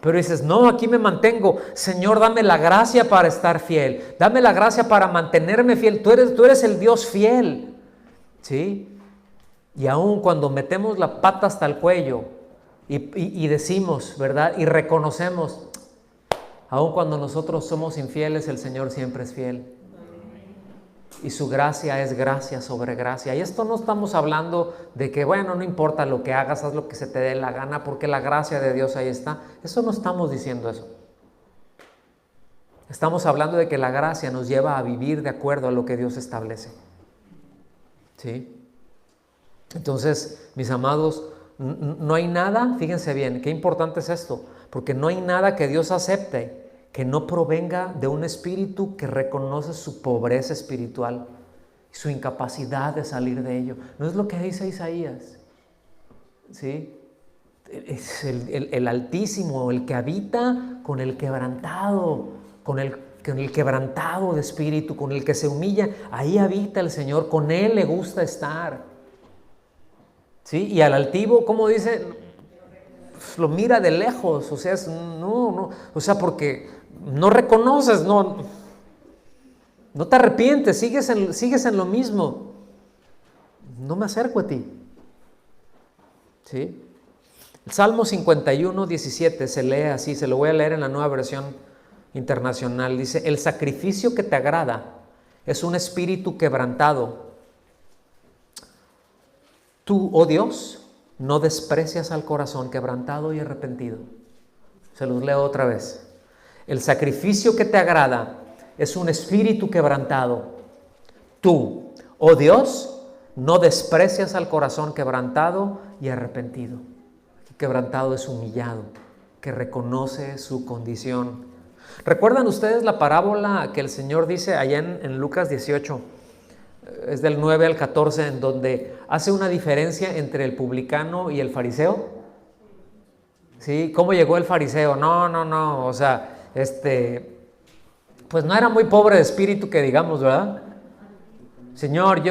Pero dices, no, aquí me mantengo. Señor, dame la gracia para estar fiel. Dame la gracia para mantenerme fiel. Tú eres el Dios fiel. ¿Sí? Y aún cuando metemos la pata hasta el cuello y decimos, ¿verdad? Y reconocemos, aún cuando nosotros somos infieles, el Señor siempre es fiel. Y su gracia es gracia sobre gracia. Y esto no estamos hablando de que, bueno, no importa lo que hagas, haz lo que se te dé la gana, porque la gracia de Dios ahí está. Eso no estamos diciendo eso. Estamos hablando de que la gracia nos lleva a vivir de acuerdo a lo que Dios establece. ¿Sí? Entonces, mis amados, no hay nada, fíjense bien, qué importante es esto, porque no hay nada que Dios acepte que no provenga de un espíritu que reconoce su pobreza espiritual, su incapacidad de salir de ello. ¿No es lo que dice Isaías? ¿Sí? Es el Altísimo, el que habita con el quebrantado, con el quebrantado de espíritu, con el que se humilla. Ahí habita el Señor, con Él le gusta estar. ¿Sí? Y al altivo, ¿cómo dice? Lo mira de lejos, o sea, o sea, porque no reconoces, no te arrepientes, sigues en lo mismo. No me acerco a ti. ¿Sí? El Salmo 51, 17 se lee así, se lo voy a leer en la Nueva Versión Internacional. Dice, el sacrificio que te agrada es un espíritu quebrantado. Tú, oh Dios, no desprecias al corazón quebrantado y arrepentido. Se los leo otra vez. El sacrificio que te agrada es un espíritu quebrantado. Tú, oh Dios, no desprecias al corazón quebrantado y arrepentido. Quebrantado es humillado, que reconoce su condición. ¿Recuerdan ustedes la parábola que el Señor dice allá en Lucas 18? Es del 9 al 14, en donde hace una diferencia entre el publicano y el fariseo. ¿Sí? ¿Cómo llegó el fariseo? No, o sea, pues no era muy pobre de espíritu que digamos, ¿verdad? Señor,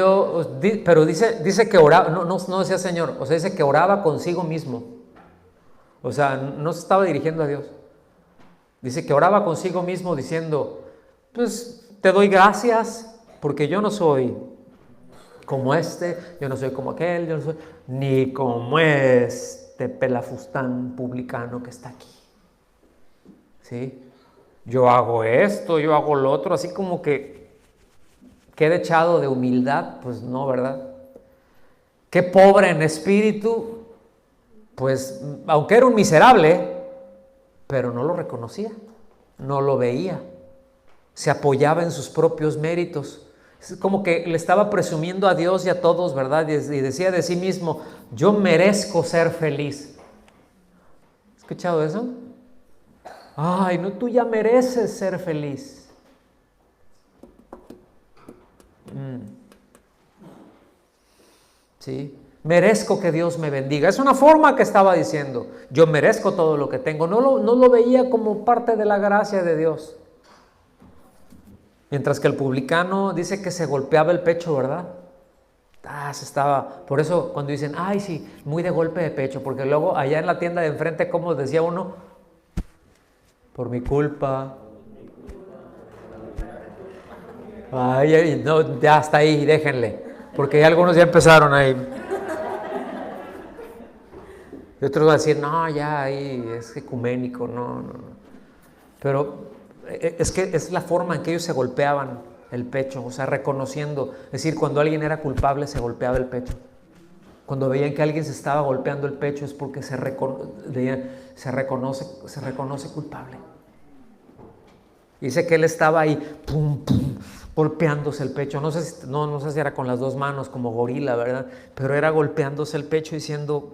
pero dice que oraba, no decía Señor, o sea, dice que oraba consigo mismo. O sea, no se estaba dirigiendo a Dios. Dice que oraba consigo mismo diciendo, pues te doy gracias porque yo no soy como yo no soy como aquel, yo no soy ni como pelafustán publicano que está aquí. ¿Sí? yo hago esto, yo hago lo otro, así como que quede echado de humildad, pues no, ¿verdad? Qué pobre en espíritu, pues aunque era un miserable, pero no lo reconocía, no lo veía, se apoyaba en sus propios méritos. Es como que le estaba presumiendo a Dios y a todos, ¿verdad? Y decía de sí mismo, yo merezco ser feliz. ¿Has escuchado eso? Ay, no, tú ya mereces ser feliz. ¿Sí? Merezco que Dios me bendiga. Es una forma que estaba diciendo. Yo merezco todo lo que tengo. No lo veía como parte de la gracia de Dios. Mientras que el publicano dice que se golpeaba el pecho, ¿verdad? Por eso cuando dicen, ay, sí, muy de golpe de pecho, porque luego allá en la tienda de enfrente, como decía uno, por mi culpa. Ay, no, ya está ahí, déjenle, porque algunos ya empezaron ahí. Y otros van a decir, no, ya ahí es ecuménico, no. Pero es que es la forma en que ellos se golpeaban el pecho, o sea, reconociendo. Es decir, cuando alguien era culpable se golpeaba el pecho. Cuando veían que alguien se estaba golpeando el pecho es porque se reconoce culpable. Dice que él estaba ahí, pum, pum, golpeándose el pecho. No sé si era con las dos manos como gorila, ¿verdad? Pero era golpeándose el pecho diciendo,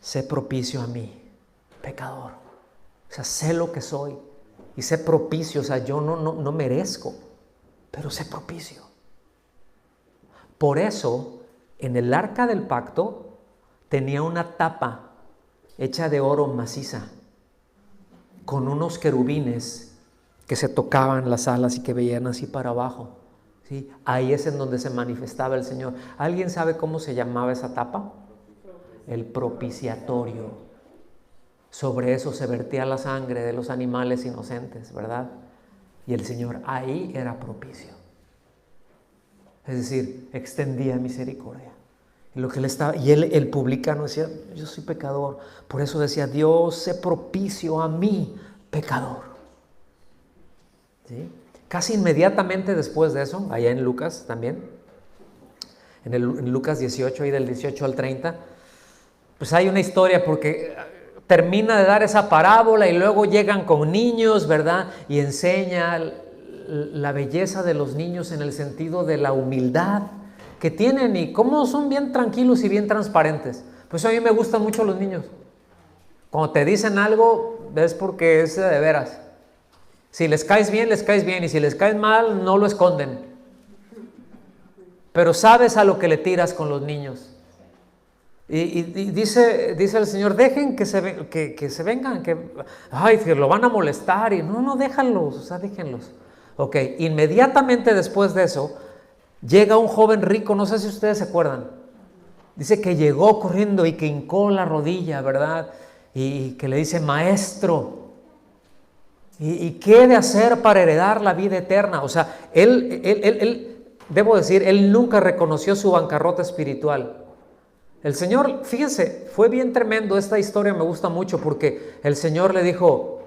sé propicio a mí, pecador. O sea, sé lo que soy y sé propicio. O sea, yo no merezco, pero sé propicio. Por eso, en el arca del pacto tenía una tapa hecha de oro maciza con unos querubines que se tocaban las alas y que veían así para abajo, ¿sí? Ahí es en donde se manifestaba el Señor. ¿Alguien sabe cómo se llamaba esa tapa? El propiciatorio. Sobre eso se vertía la sangre de los animales inocentes, ¿verdad? Y el Señor ahí era propicio. Es decir, extendía misericordia. Y el publicano decía, yo soy pecador. Por eso decía, Dios, sé propicio a mí, pecador. ¿Sí? Casi inmediatamente después de eso, allá en Lucas también, en Lucas 18, ahí del 18 al 30, pues hay una historia porque termina de dar esa parábola y luego llegan con niños, ¿verdad? Y enseña la belleza de los niños en el sentido de la humildad que tienen y cómo son bien tranquilos y bien transparentes. Pues a mí me gustan mucho los niños. Cuando te dicen algo, es porque es de veras. Si les caes bien, y si les caes mal, no lo esconden. Pero sabes a lo que le tiras con los niños. Y dice el Señor, dejen que se vengan, que lo van a molestar. Y no, déjalos, o sea, déjenlos. Ok, inmediatamente después de eso, llega un joven rico, no sé si ustedes se acuerdan. Dice que llegó corriendo y que hincó la rodilla, ¿verdad? Y que le dice, maestro, ¿y qué he de hacer para heredar la vida eterna? O sea, él, debo decir, él nunca reconoció su bancarrota espiritual. El Señor, fíjense, fue bien tremendo, esta historia me gusta mucho porque el Señor le dijo,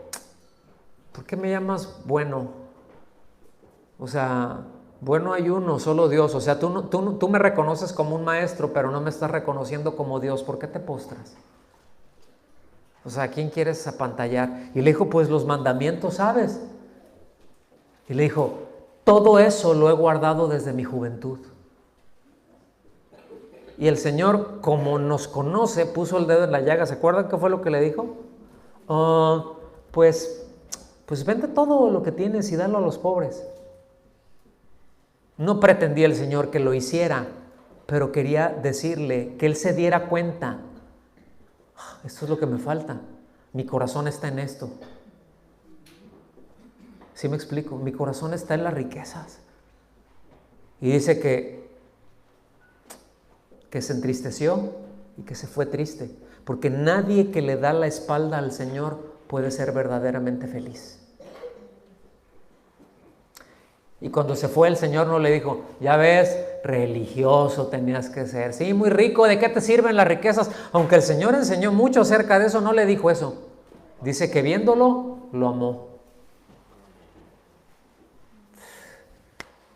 ¿por qué me llamas bueno? O sea, bueno hay uno, solo Dios. O sea, tú me reconoces como un maestro, pero no me estás reconociendo como Dios. ¿Por qué te postras? O sea, ¿a quién quieres apantallar? Y le dijo, pues los mandamientos, ¿sabes? Y le dijo, todo eso lo he guardado desde mi juventud. Y el Señor, como nos conoce, puso el dedo en la llaga. ¿Se acuerdan qué fue lo que le dijo? Pues vende todo lo que tienes y dalo a los pobres. No pretendía el Señor que lo hiciera, pero quería decirle que Él se diera cuenta. Esto es lo que me falta. Mi corazón está en esto. ¿Sí me explico? Mi corazón está en las riquezas. Y dice que se entristeció y que se fue triste, porque nadie que le da la espalda al Señor puede ser verdaderamente feliz. Y cuando se fue, el Señor no le dijo, ya ves, religioso tenías que ser. Sí, muy rico, ¿de qué te sirven las riquezas? Aunque el Señor enseñó mucho acerca de eso, no le dijo eso. Dice que viéndolo, lo amó.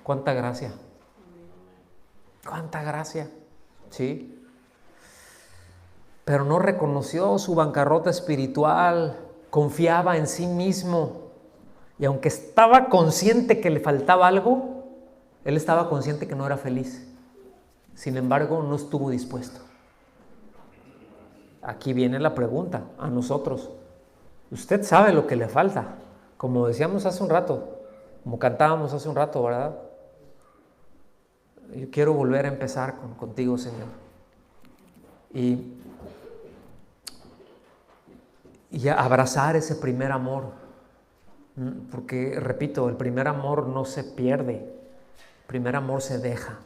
¿Cuánta gracia? ¿Cuánta gracia? Sí. Pero no reconoció su bancarrota espiritual, confiaba en sí mismo. Y aunque estaba consciente que le faltaba algo, él estaba consciente que no era feliz. Sin embargo, no estuvo dispuesto. Aquí viene la pregunta a nosotros. Usted sabe lo que le falta, como decíamos hace un rato, como cantábamos hace un rato, ¿verdad? Yo quiero volver a empezar contigo, Señor. Y a abrazar ese primer amor. Porque, repito, el primer amor no se pierde, el primer amor se deja.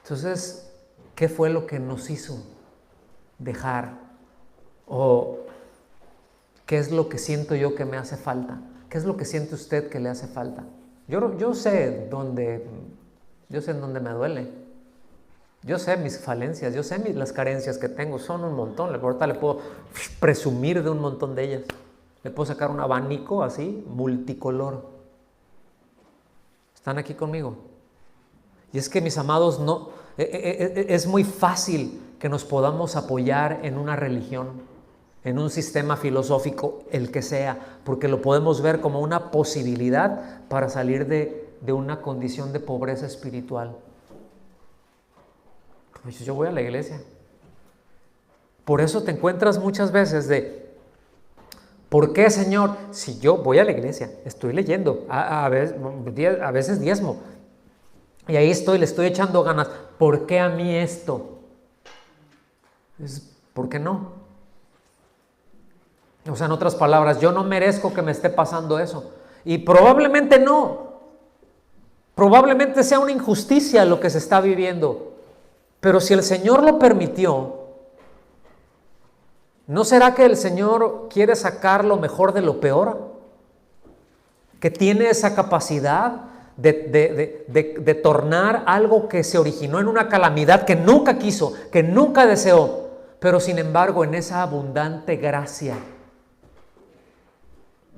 Entonces, ¿qué fue lo que nos hizo dejar? ¿O qué es lo que siento yo que me hace falta? ¿Qué es lo que siente usted que le hace falta? Yo sé dónde me duele. Yo sé mis falencias, yo sé las carencias que tengo, son un montón. Ahorita le puedo presumir de un montón de ellas. Le puedo sacar un abanico así, multicolor. ¿Están aquí conmigo? Y es que, mis amados, no, es muy fácil que nos podamos apoyar en una religión, en un sistema filosófico, el que sea, porque lo podemos ver como una posibilidad para salir de una condición de pobreza espiritual. Pues yo voy a la iglesia. Por eso te encuentras muchas veces ¿por qué, Señor? Si yo voy a la iglesia, estoy leyendo, a veces diezmo, y ahí le estoy echando ganas. ¿Por qué a mí esto? ¿Por qué no? O sea, en otras palabras, yo no merezco que me esté pasando eso. Y probablemente no. Probablemente sea una injusticia lo que se está viviendo. Pero si el Señor lo permitió, ¿no será que el Señor quiere sacar lo mejor de lo peor? Que tiene esa capacidad de tornar algo que se originó en una calamidad que nunca quiso, que nunca deseó, pero sin embargo en esa abundante gracia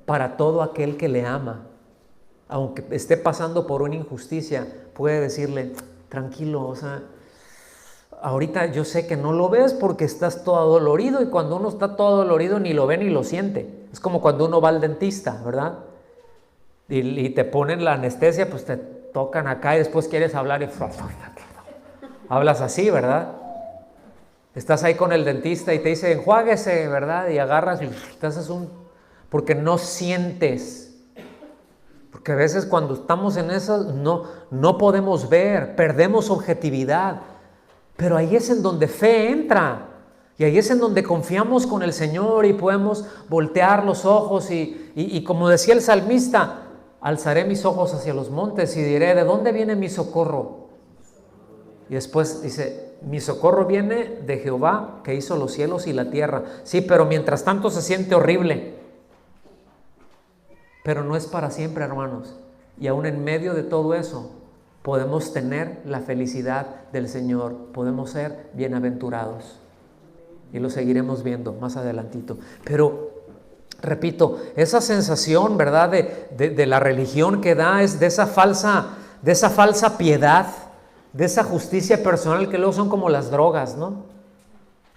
para todo aquel que le ama, aunque esté pasando por una injusticia, puede decirle, tranquilo, o sea, ahorita yo sé que no lo ves porque estás todo dolorido, y cuando uno está todo dolorido ni lo ve ni lo siente. Es como cuando uno va al dentista, ¿verdad? Y te ponen la anestesia, pues te tocan acá y después quieres hablar y hablas así, ¿verdad? Estás ahí con el dentista y te dice, enjuáguese, ¿verdad? Y agarras y te haces porque no sientes. Porque a veces cuando estamos en eso no podemos ver, perdemos objetividad. Pero ahí es en donde fe entra. Y ahí es en donde confiamos con el Señor y podemos voltear los ojos y como decía el salmista, alzaré mis ojos hacia los montes y diré, ¿de dónde viene mi socorro? Y después dice, mi socorro viene de Jehová, que hizo los cielos y la tierra. Sí, pero mientras tanto se siente horrible. Pero no es para siempre, hermanos. Y aún en medio de todo eso, podemos tener la felicidad del Señor. Podemos ser bienaventurados. Y lo seguiremos viendo más adelantito. Pero, repito, esa sensación, ¿verdad? De la religión que da es de esa falsa piedad, de esa justicia personal que luego son como las drogas, ¿no?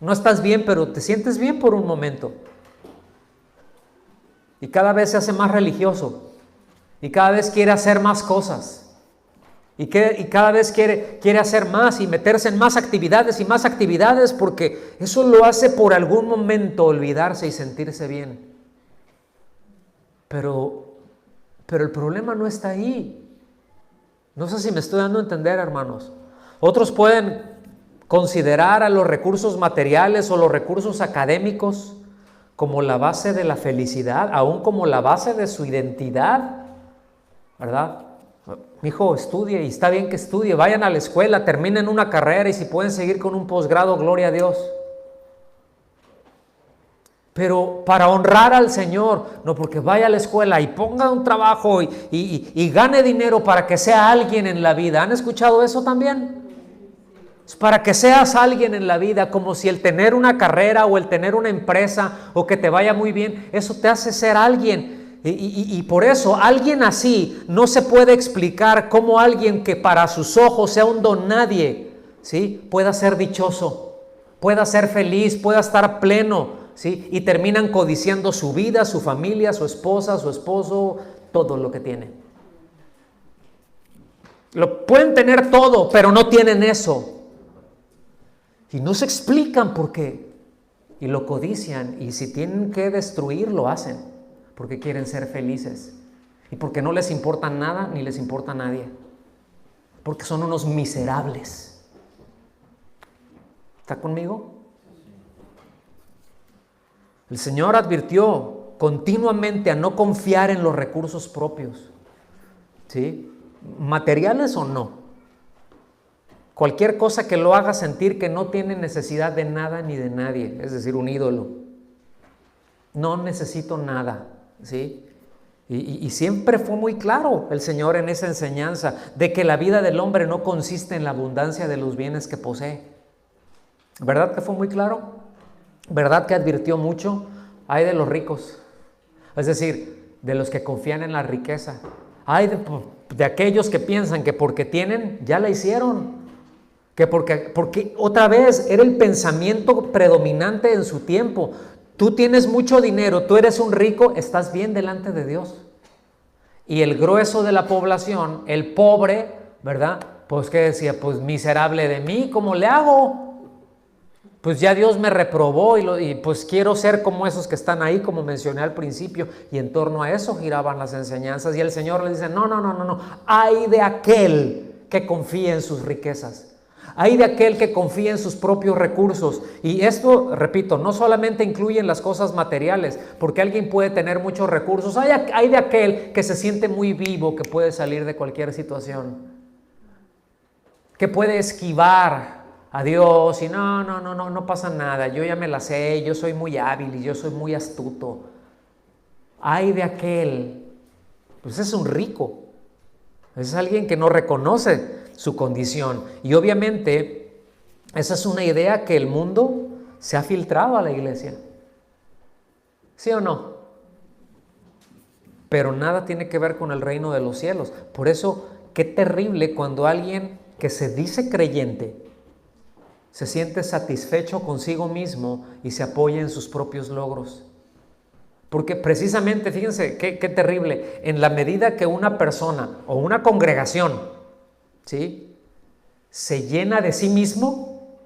No estás bien, pero te sientes bien por un momento. Y cada vez se hace más religioso. Y cada vez quiere hacer más cosas. Y cada vez quiere hacer más y meterse en más actividades porque eso lo hace por algún momento olvidarse y sentirse bien. Pero el problema no está ahí. No sé si me estoy dando a entender, hermanos. Otros pueden considerar a los recursos materiales o los recursos académicos como la base de la felicidad, aún como la base de su identidad, ¿verdad? Mi hijo, estudie, y está bien que estudie, vayan a la escuela, terminen una carrera y si pueden seguir con un posgrado, gloria a Dios. Pero para honrar al Señor, no porque vaya a la escuela y ponga un trabajo y gane dinero para que sea alguien en la vida. ¿Han escuchado eso también? Es para que seas alguien en la vida, como si el tener una carrera o el tener una empresa o que te vaya muy bien, eso te hace ser alguien. Y por eso alguien así no se puede explicar cómo alguien que para sus ojos sea un don nadie, ¿sí?, pueda ser dichoso, pueda ser feliz, pueda estar pleno, ¿sí? Y terminan codiciando su vida, su familia, su esposa, su esposo, todo lo que tienen. Lo pueden tener todo, pero no tienen eso. Y no se explican por qué. Y lo codician, y si tienen que destruir, lo hacen, porque quieren ser felices. Y porque no les importa nada, ni les importa a nadie. Porque son unos miserables. ¿Está conmigo? El Señor advirtió continuamente a no confiar en los recursos propios, ¿sí?, materiales o no. Cualquier cosa que lo haga sentir que no tiene necesidad de nada ni de nadie, es decir, un ídolo. No necesito nada, ¿sí? Y siempre fue muy claro el Señor en esa enseñanza de que la vida del hombre no consiste en la abundancia de los bienes que posee. ¿Verdad que fue muy claro? ¿Verdad que advirtió mucho? Hay de los ricos, es decir, de los que confían en la riqueza. Hay de aquellos que piensan que porque tienen, ya la hicieron. Que porque otra vez era el pensamiento predominante en su tiempo. Tú tienes mucho dinero, tú eres un rico, estás bien delante de Dios. Y el grueso de la población, el pobre, ¿verdad? Pues ¿qué decía? Pues miserable de mí, ¿cómo le hago? Pues ya Dios me reprobó y pues quiero ser como esos que están ahí, como mencioné al principio. Y en torno a eso giraban las enseñanzas. Y el Señor le dice, no. Hay de aquel que confía en sus riquezas. Hay de aquel que confía en sus propios recursos. Y esto, repito, no solamente incluye en las cosas materiales, porque alguien puede tener muchos recursos. Hay de aquel que se siente muy vivo, que puede salir de cualquier situación, que puede esquivar a Dios y no pasa nada, yo ya me la sé, yo soy muy hábil y yo soy muy astuto. Hay de aquel, pues es un rico, es alguien que no reconoce su condición. Y obviamente esa es una idea que el mundo se ha filtrado a la iglesia, ¿sí o no? Pero nada tiene que ver con el reino de los cielos. Por eso, qué terrible cuando alguien que se dice creyente se siente satisfecho consigo mismo y se apoya en sus propios logros. Porque precisamente, fíjense, qué terrible, en la medida que una persona o una congregación, ¿sí?, se llena de sí mismo,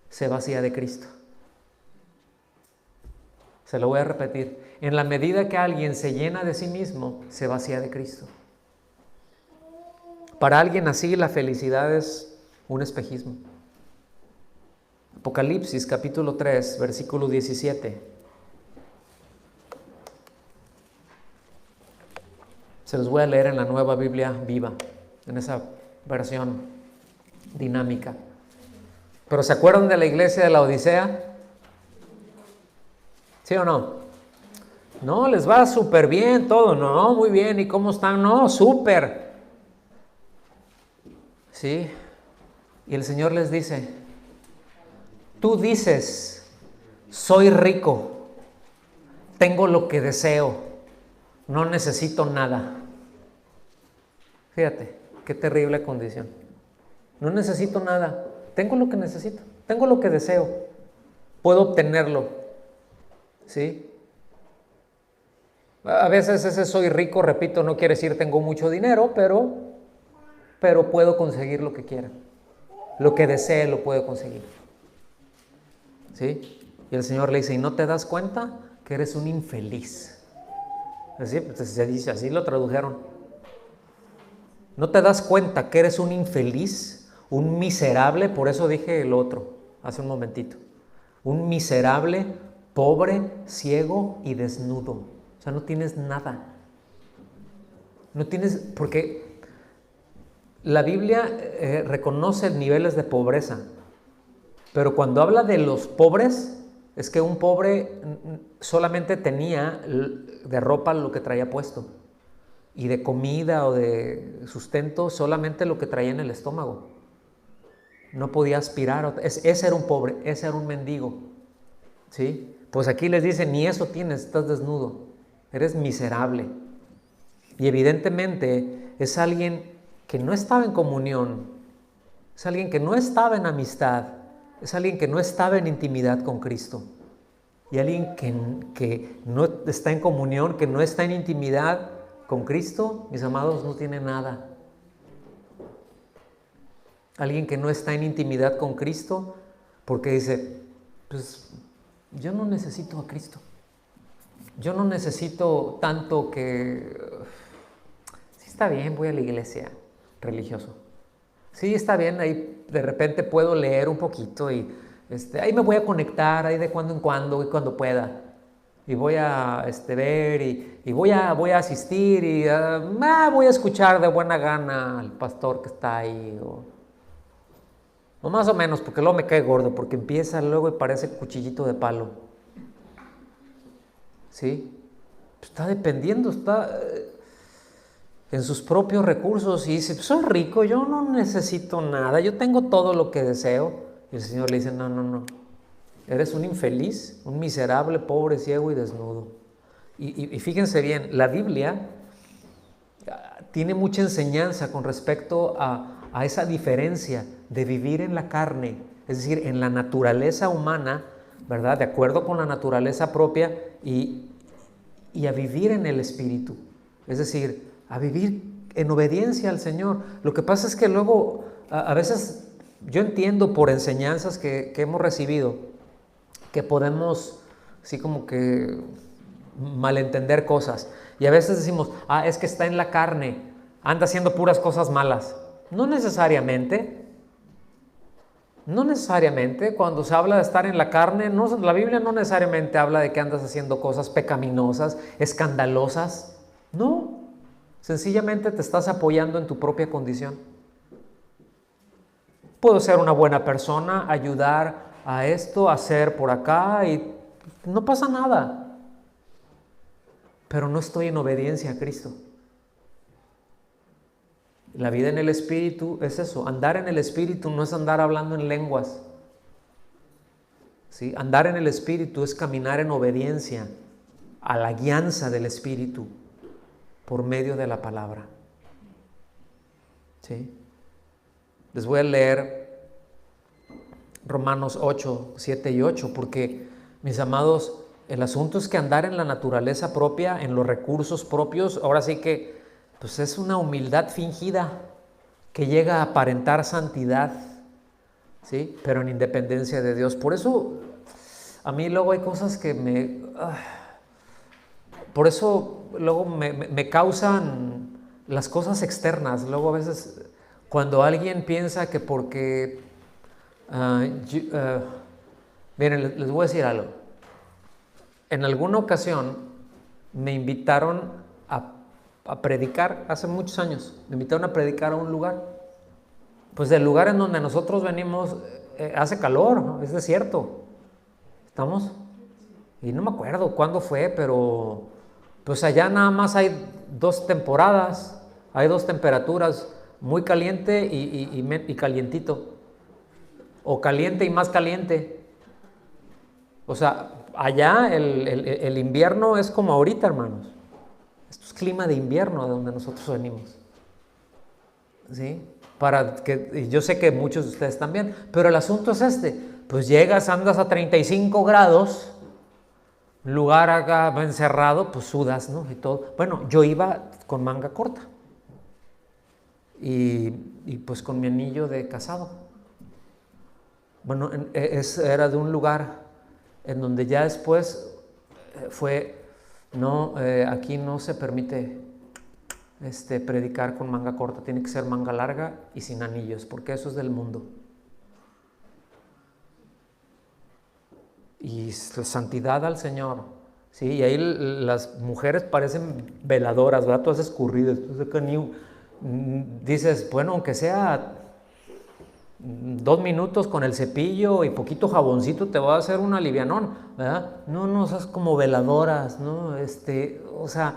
se vacía de Cristo. Se lo voy a repetir. En la medida que alguien se llena de sí mismo, se vacía de Cristo. Para alguien así, la felicidad es un espejismo. Apocalipsis capítulo 3, versículo 17. Se los voy a leer en la Nueva Biblia Viva, en esa versión dinámica. ¿Pero se acuerdan de la iglesia de la Odisea? ¿Sí o no? No, les va súper bien todo. No, muy bien. ¿Y cómo están? No, súper. ¿Sí? Y el Señor les dice, tú dices, soy rico, tengo lo que deseo, no necesito nada. Fíjate, qué terrible condición. No necesito nada, tengo lo que necesito, tengo lo que deseo, puedo obtenerlo. ¿Sí? A veces ese soy rico, repito, no quiere decir tengo mucho dinero, pero puedo conseguir lo que quiera. Lo que desee lo puedo conseguir. ¿Sí? Y el Señor le dice, ¿y no te das cuenta que eres un infeliz? Así se dice, así lo tradujeron. ¿No te das cuenta que eres un infeliz, un miserable? Por eso dije el otro hace un momentito. Un miserable, pobre, ciego y desnudo. O sea, no tienes nada. No tienes, porque la Biblia reconoce niveles de pobreza, pero cuando habla de los pobres, es que un pobre solamente tenía de ropa lo que traía puesto, y de comida o de sustento solamente lo que traía en el estómago. No podía aspirar. Ese era un pobre, ese era un mendigo. ¿Sí? Pues aquí les dice, ni eso tienes, estás desnudo, eres miserable. Y evidentemente es alguien que no estaba en comunión, es alguien que no estaba en amistad, es alguien que no estaba en intimidad con Cristo. Y alguien que no está en comunión, que no está en intimidad con Cristo, mis amados, no tiene nada. Alguien que no está en intimidad con Cristo, porque dice, pues yo no necesito a Cristo. Yo no necesito tanto que... Sí, está bien, voy a la iglesia, religioso. Sí, está bien, ahí de repente puedo leer un poquito y ahí me voy a conectar, ahí de cuando en cuando y cuando pueda. Y voy a ver y voy a asistir y voy a escuchar de buena gana al pastor que está ahí. O más o menos, porque luego me cae gordo, porque empieza luego y parece cuchillito de palo. ¿Sí? Está dependiendo, está en sus propios recursos y dice, soy rico, yo no necesito nada, yo tengo todo lo que deseo. Y el Señor le dice, no, no, no, eres un infeliz, un miserable, pobre, ciego y desnudo. Y fíjense bien, la Biblia tiene mucha enseñanza con respecto a esa diferencia de vivir en la carne, es decir, en la naturaleza humana, ¿verdad? De acuerdo con la naturaleza propia y a vivir en el Espíritu, es decir, a vivir en obediencia al Señor. Lo que pasa es que luego, a veces, yo entiendo por enseñanzas que hemos recibido, que podemos, así como que, malentender cosas. Y a veces decimos, es que está en la carne, anda haciendo puras cosas malas. No necesariamente. No necesariamente, cuando se habla de estar en la carne, la Biblia no necesariamente habla de que andas haciendo cosas pecaminosas, escandalosas. No, sencillamente te estás apoyando en tu propia condición. Puedo ser una buena persona, ayudar a esto, hacer por acá y no pasa nada. Pero no estoy en obediencia a Cristo. La vida en el Espíritu es eso, andar en el Espíritu no es andar hablando en lenguas. ¿Sí? Andar en el Espíritu es caminar en obediencia a la guianza del Espíritu por medio de la palabra. ¿Sí? Les voy a leer Romanos 8, 7 y 8, porque, mis amados, el asunto es que andar en la naturaleza propia, en los recursos propios, ahora sí que pues es una humildad fingida que llega a aparentar santidad, ¿sí? Pero en independencia de Dios. Por eso a mí luego hay cosas que por eso luego me causan las cosas externas. Luego a veces cuando alguien piensa que porque... miren, les voy a decir algo. En alguna ocasión me invitaron a predicar, hace muchos años, me invitaron a predicar a un lugar. Pues del lugar en donde nosotros venimos hace calor, ¿no? Es desierto. ¿Estamos? Y no me acuerdo cuándo fue, pero pues allá nada más hay dos temporadas, hay dos temperaturas, muy caliente y calientito. O caliente y más caliente. O sea, allá el invierno es como ahorita, hermanos. Esto es clima de invierno de donde nosotros venimos. ¿Sí? Y yo sé que muchos de ustedes también, pero el asunto es pues llegas, andas a 35 grados, lugar acá encerrado, pues sudas, ¿no? Y todo. Bueno, yo iba con manga corta y pues con mi anillo de casado. Bueno, era de un lugar en donde ya después aquí no se permite predicar con manga corta, tiene que ser manga larga y sin anillos, porque eso es del mundo. Y santidad al Señor, ¿sí? Y ahí las mujeres parecen veladoras, ¿verdad? Todas escurridas. Dices, bueno, aunque sea 2 minutos con el cepillo y poquito jaboncito te va a hacer un alivianón, ¿verdad? No, esas como veladoras, ¿no? O sea,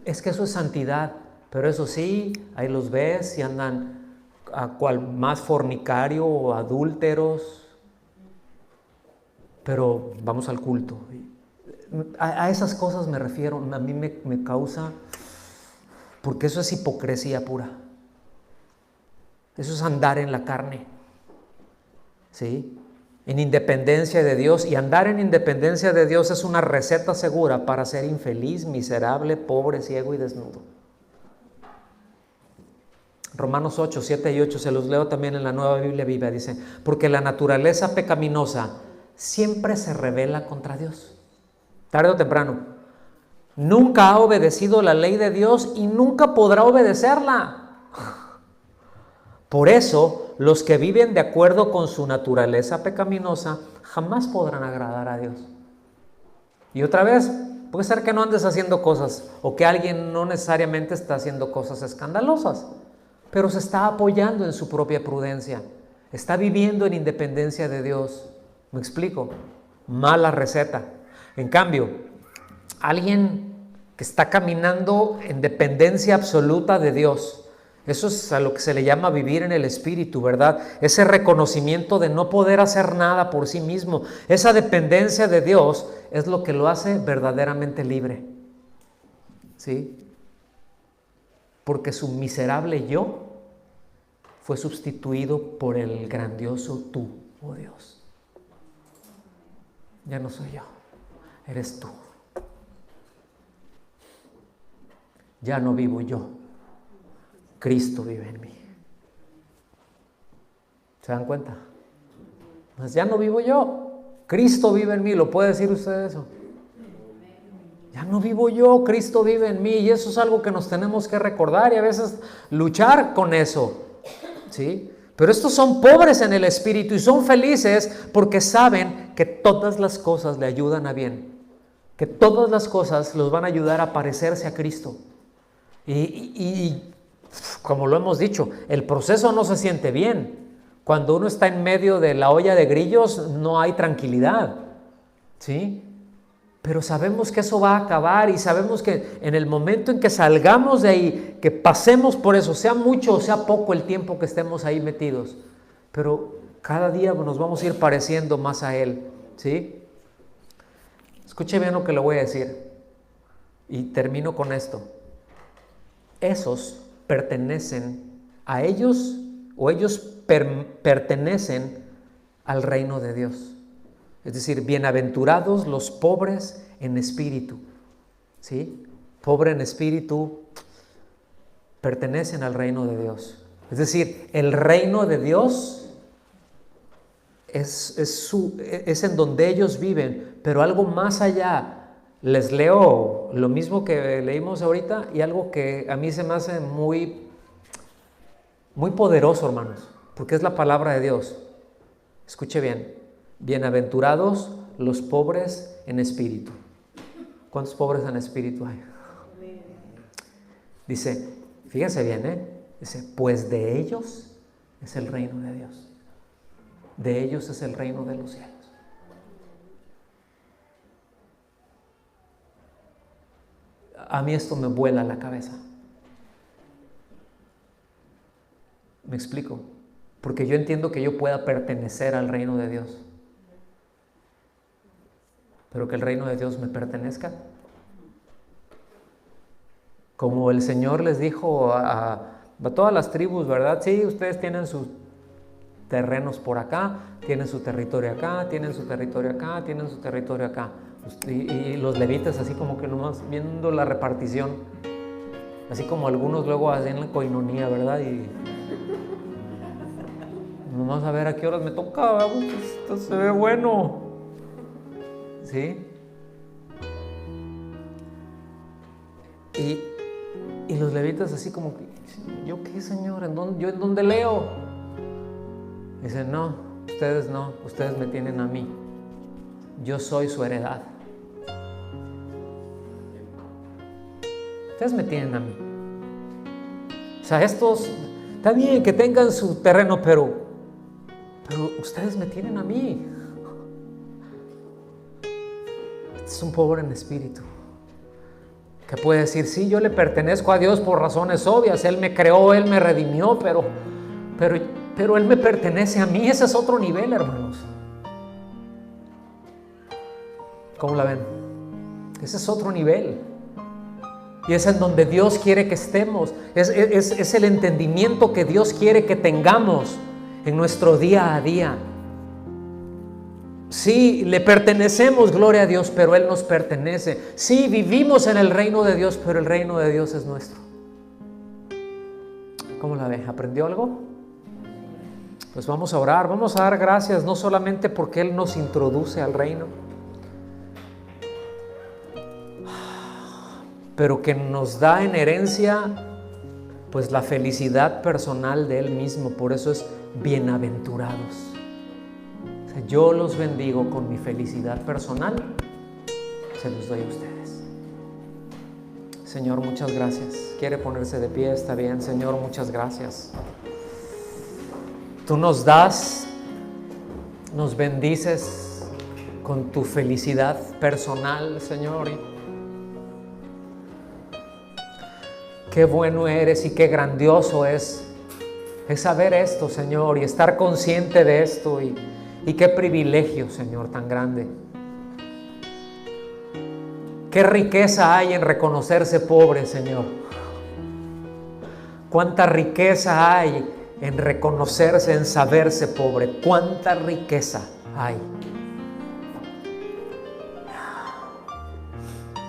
es que eso es santidad, pero eso sí, ahí los ves y andan a cual más fornicario o adúlteros, pero vamos al culto. A esas cosas me refiero, a mí me causa porque eso es hipocresía pura. Eso es andar en la carne, ¿sí? En independencia de Dios. Y andar en independencia de Dios es una receta segura para ser infeliz, miserable, pobre, ciego y desnudo. Romanos 8, 7 y 8, se los leo también en la Nueva Biblia Viva, dice: porque la naturaleza pecaminosa siempre se rebela contra Dios, tarde o temprano. Nunca ha obedecido la ley de Dios y nunca podrá obedecerla. Por eso, los que viven de acuerdo con su naturaleza pecaminosa jamás podrán agradar a Dios. Y otra vez, puede ser que no andes haciendo cosas, o que alguien no necesariamente está haciendo cosas escandalosas, pero se está apoyando en su propia prudencia, está viviendo en independencia de Dios. ¿Me explico? Mala receta. En cambio, alguien que está caminando en dependencia absoluta de Dios, eso es a lo que se le llama vivir en el Espíritu, ¿verdad? Ese reconocimiento de no poder hacer nada por sí mismo, esa dependencia de Dios es lo que lo hace verdaderamente libre, ¿sí? Porque su miserable yo fue sustituido por el grandioso tú, oh Dios. Ya no soy yo, eres tú. Ya no vivo yo, Cristo vive en mí. ¿Se dan cuenta? Pues ya no vivo yo, Cristo vive en mí. ¿Lo puede decir usted eso? Ya no vivo yo, Cristo vive en mí. Y eso es algo que nos tenemos que recordar y a veces luchar con eso, ¿sí? Pero estos son pobres en el espíritu y son felices porque saben que todas las cosas le ayudan a bien, que todas las cosas los van a ayudar a parecerse a Cristo. Y como lo hemos dicho, el proceso no se siente bien. Cuando uno está en medio de la olla de grillos no hay tranquilidad, ¿sí? Pero sabemos que eso va a acabar y sabemos que en el momento en que salgamos de ahí, que pasemos por eso, sea mucho o sea poco el tiempo que estemos ahí metidos, pero cada día nos vamos a ir pareciendo más a Él, ¿sí? Escuche bien lo que le voy a decir y termino con esto. Esos pertenecen a ellos o ellos pertenecen al reino de Dios. Es decir, bienaventurados los pobres en espíritu, ¿sí? Pobre en espíritu, pertenecen al reino de Dios. Es decir, el reino de Dios es en donde ellos viven, pero algo más allá. Les leo lo mismo que leímos ahorita y algo que a mí se me hace muy, muy poderoso, hermanos, porque es la palabra de Dios. Escuche bien. Bienaventurados los pobres en espíritu. ¿Cuántos pobres en espíritu hay? Dice, fíjense bien, dice, pues de ellos es el reino de Dios. De ellos es el reino de los cielos. A mí esto me vuela la cabeza. ¿Me explico? Porque yo entiendo que yo pueda pertenecer al reino de Dios. Pero que el reino de Dios me pertenezca. Como el Señor les dijo a todas las tribus, ¿verdad? Sí, ustedes tienen sus terrenos por acá, tienen su territorio acá, tienen su territorio acá, tienen su territorio acá. Y los levitas así como que nomás viendo la repartición, así como algunos luego hacen la coinonía, ¿verdad? Y nomás a ver a qué horas me toca, esto se ve bueno, ¿sí? Y los levitas así como que, ¿yo qué, Señor? ¿Yo en dónde leo? Dicen, no, ustedes me tienen a mí. Yo soy su heredad. Ustedes me tienen a mí. O sea, estos, está bien que tengan su terreno, pero ustedes me tienen a mí. Este es un pobre en espíritu, que puede decir, sí, yo le pertenezco a Dios por razones obvias, Él me creó, Él me redimió, pero Él me pertenece a mí. Ese es otro nivel, hermanos. ¿Cómo la ven? Ese es otro nivel. Y es en donde Dios quiere que estemos. Es el entendimiento que Dios quiere que tengamos en nuestro día a día. Sí, le pertenecemos, gloria a Dios, pero Él nos pertenece. Sí, vivimos en el reino de Dios, pero el reino de Dios es nuestro. ¿Cómo la ve? ¿Aprendió algo? Pues vamos a orar, vamos a dar gracias, no solamente porque Él nos introduce al reino, pero que nos da en herencia pues la felicidad personal de Él mismo. Por eso es bienaventurados. O sea, yo los bendigo con mi felicidad personal, se los doy a ustedes. Señor, muchas gracias. Quiere ponerse de pie, está bien. Señor, muchas gracias. Tú nos das, nos bendices con tu felicidad personal, Señor. Qué bueno eres y qué grandioso es saber esto, Señor, y estar consciente de esto, y qué privilegio, Señor, tan grande. Qué riqueza hay en reconocerse pobre, Señor. Cuánta riqueza hay en reconocerse, en saberse pobre. Cuánta riqueza hay.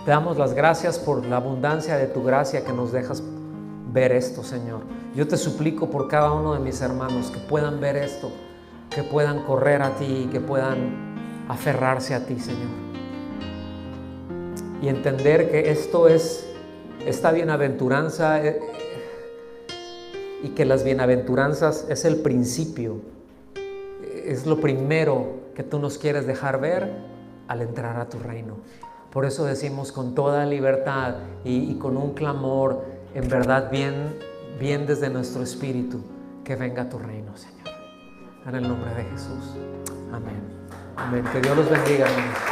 Te damos las gracias por la abundancia de tu gracia que nos dejas ver esto, Señor. Yo te suplico por cada uno de mis hermanos que puedan ver esto, que puedan correr a ti, que puedan aferrarse a ti, Señor. Y entender que esto es esta bienaventuranza, y que las bienaventuranzas es el principio, es lo primero que tú nos quieres dejar ver al entrar a tu reino. Por eso decimos con toda libertad y con un clamor, en verdad bien desde nuestro espíritu, que venga tu reino, Señor. En el nombre de Jesús. Amén. Amén. Que Dios los bendiga, hermanos.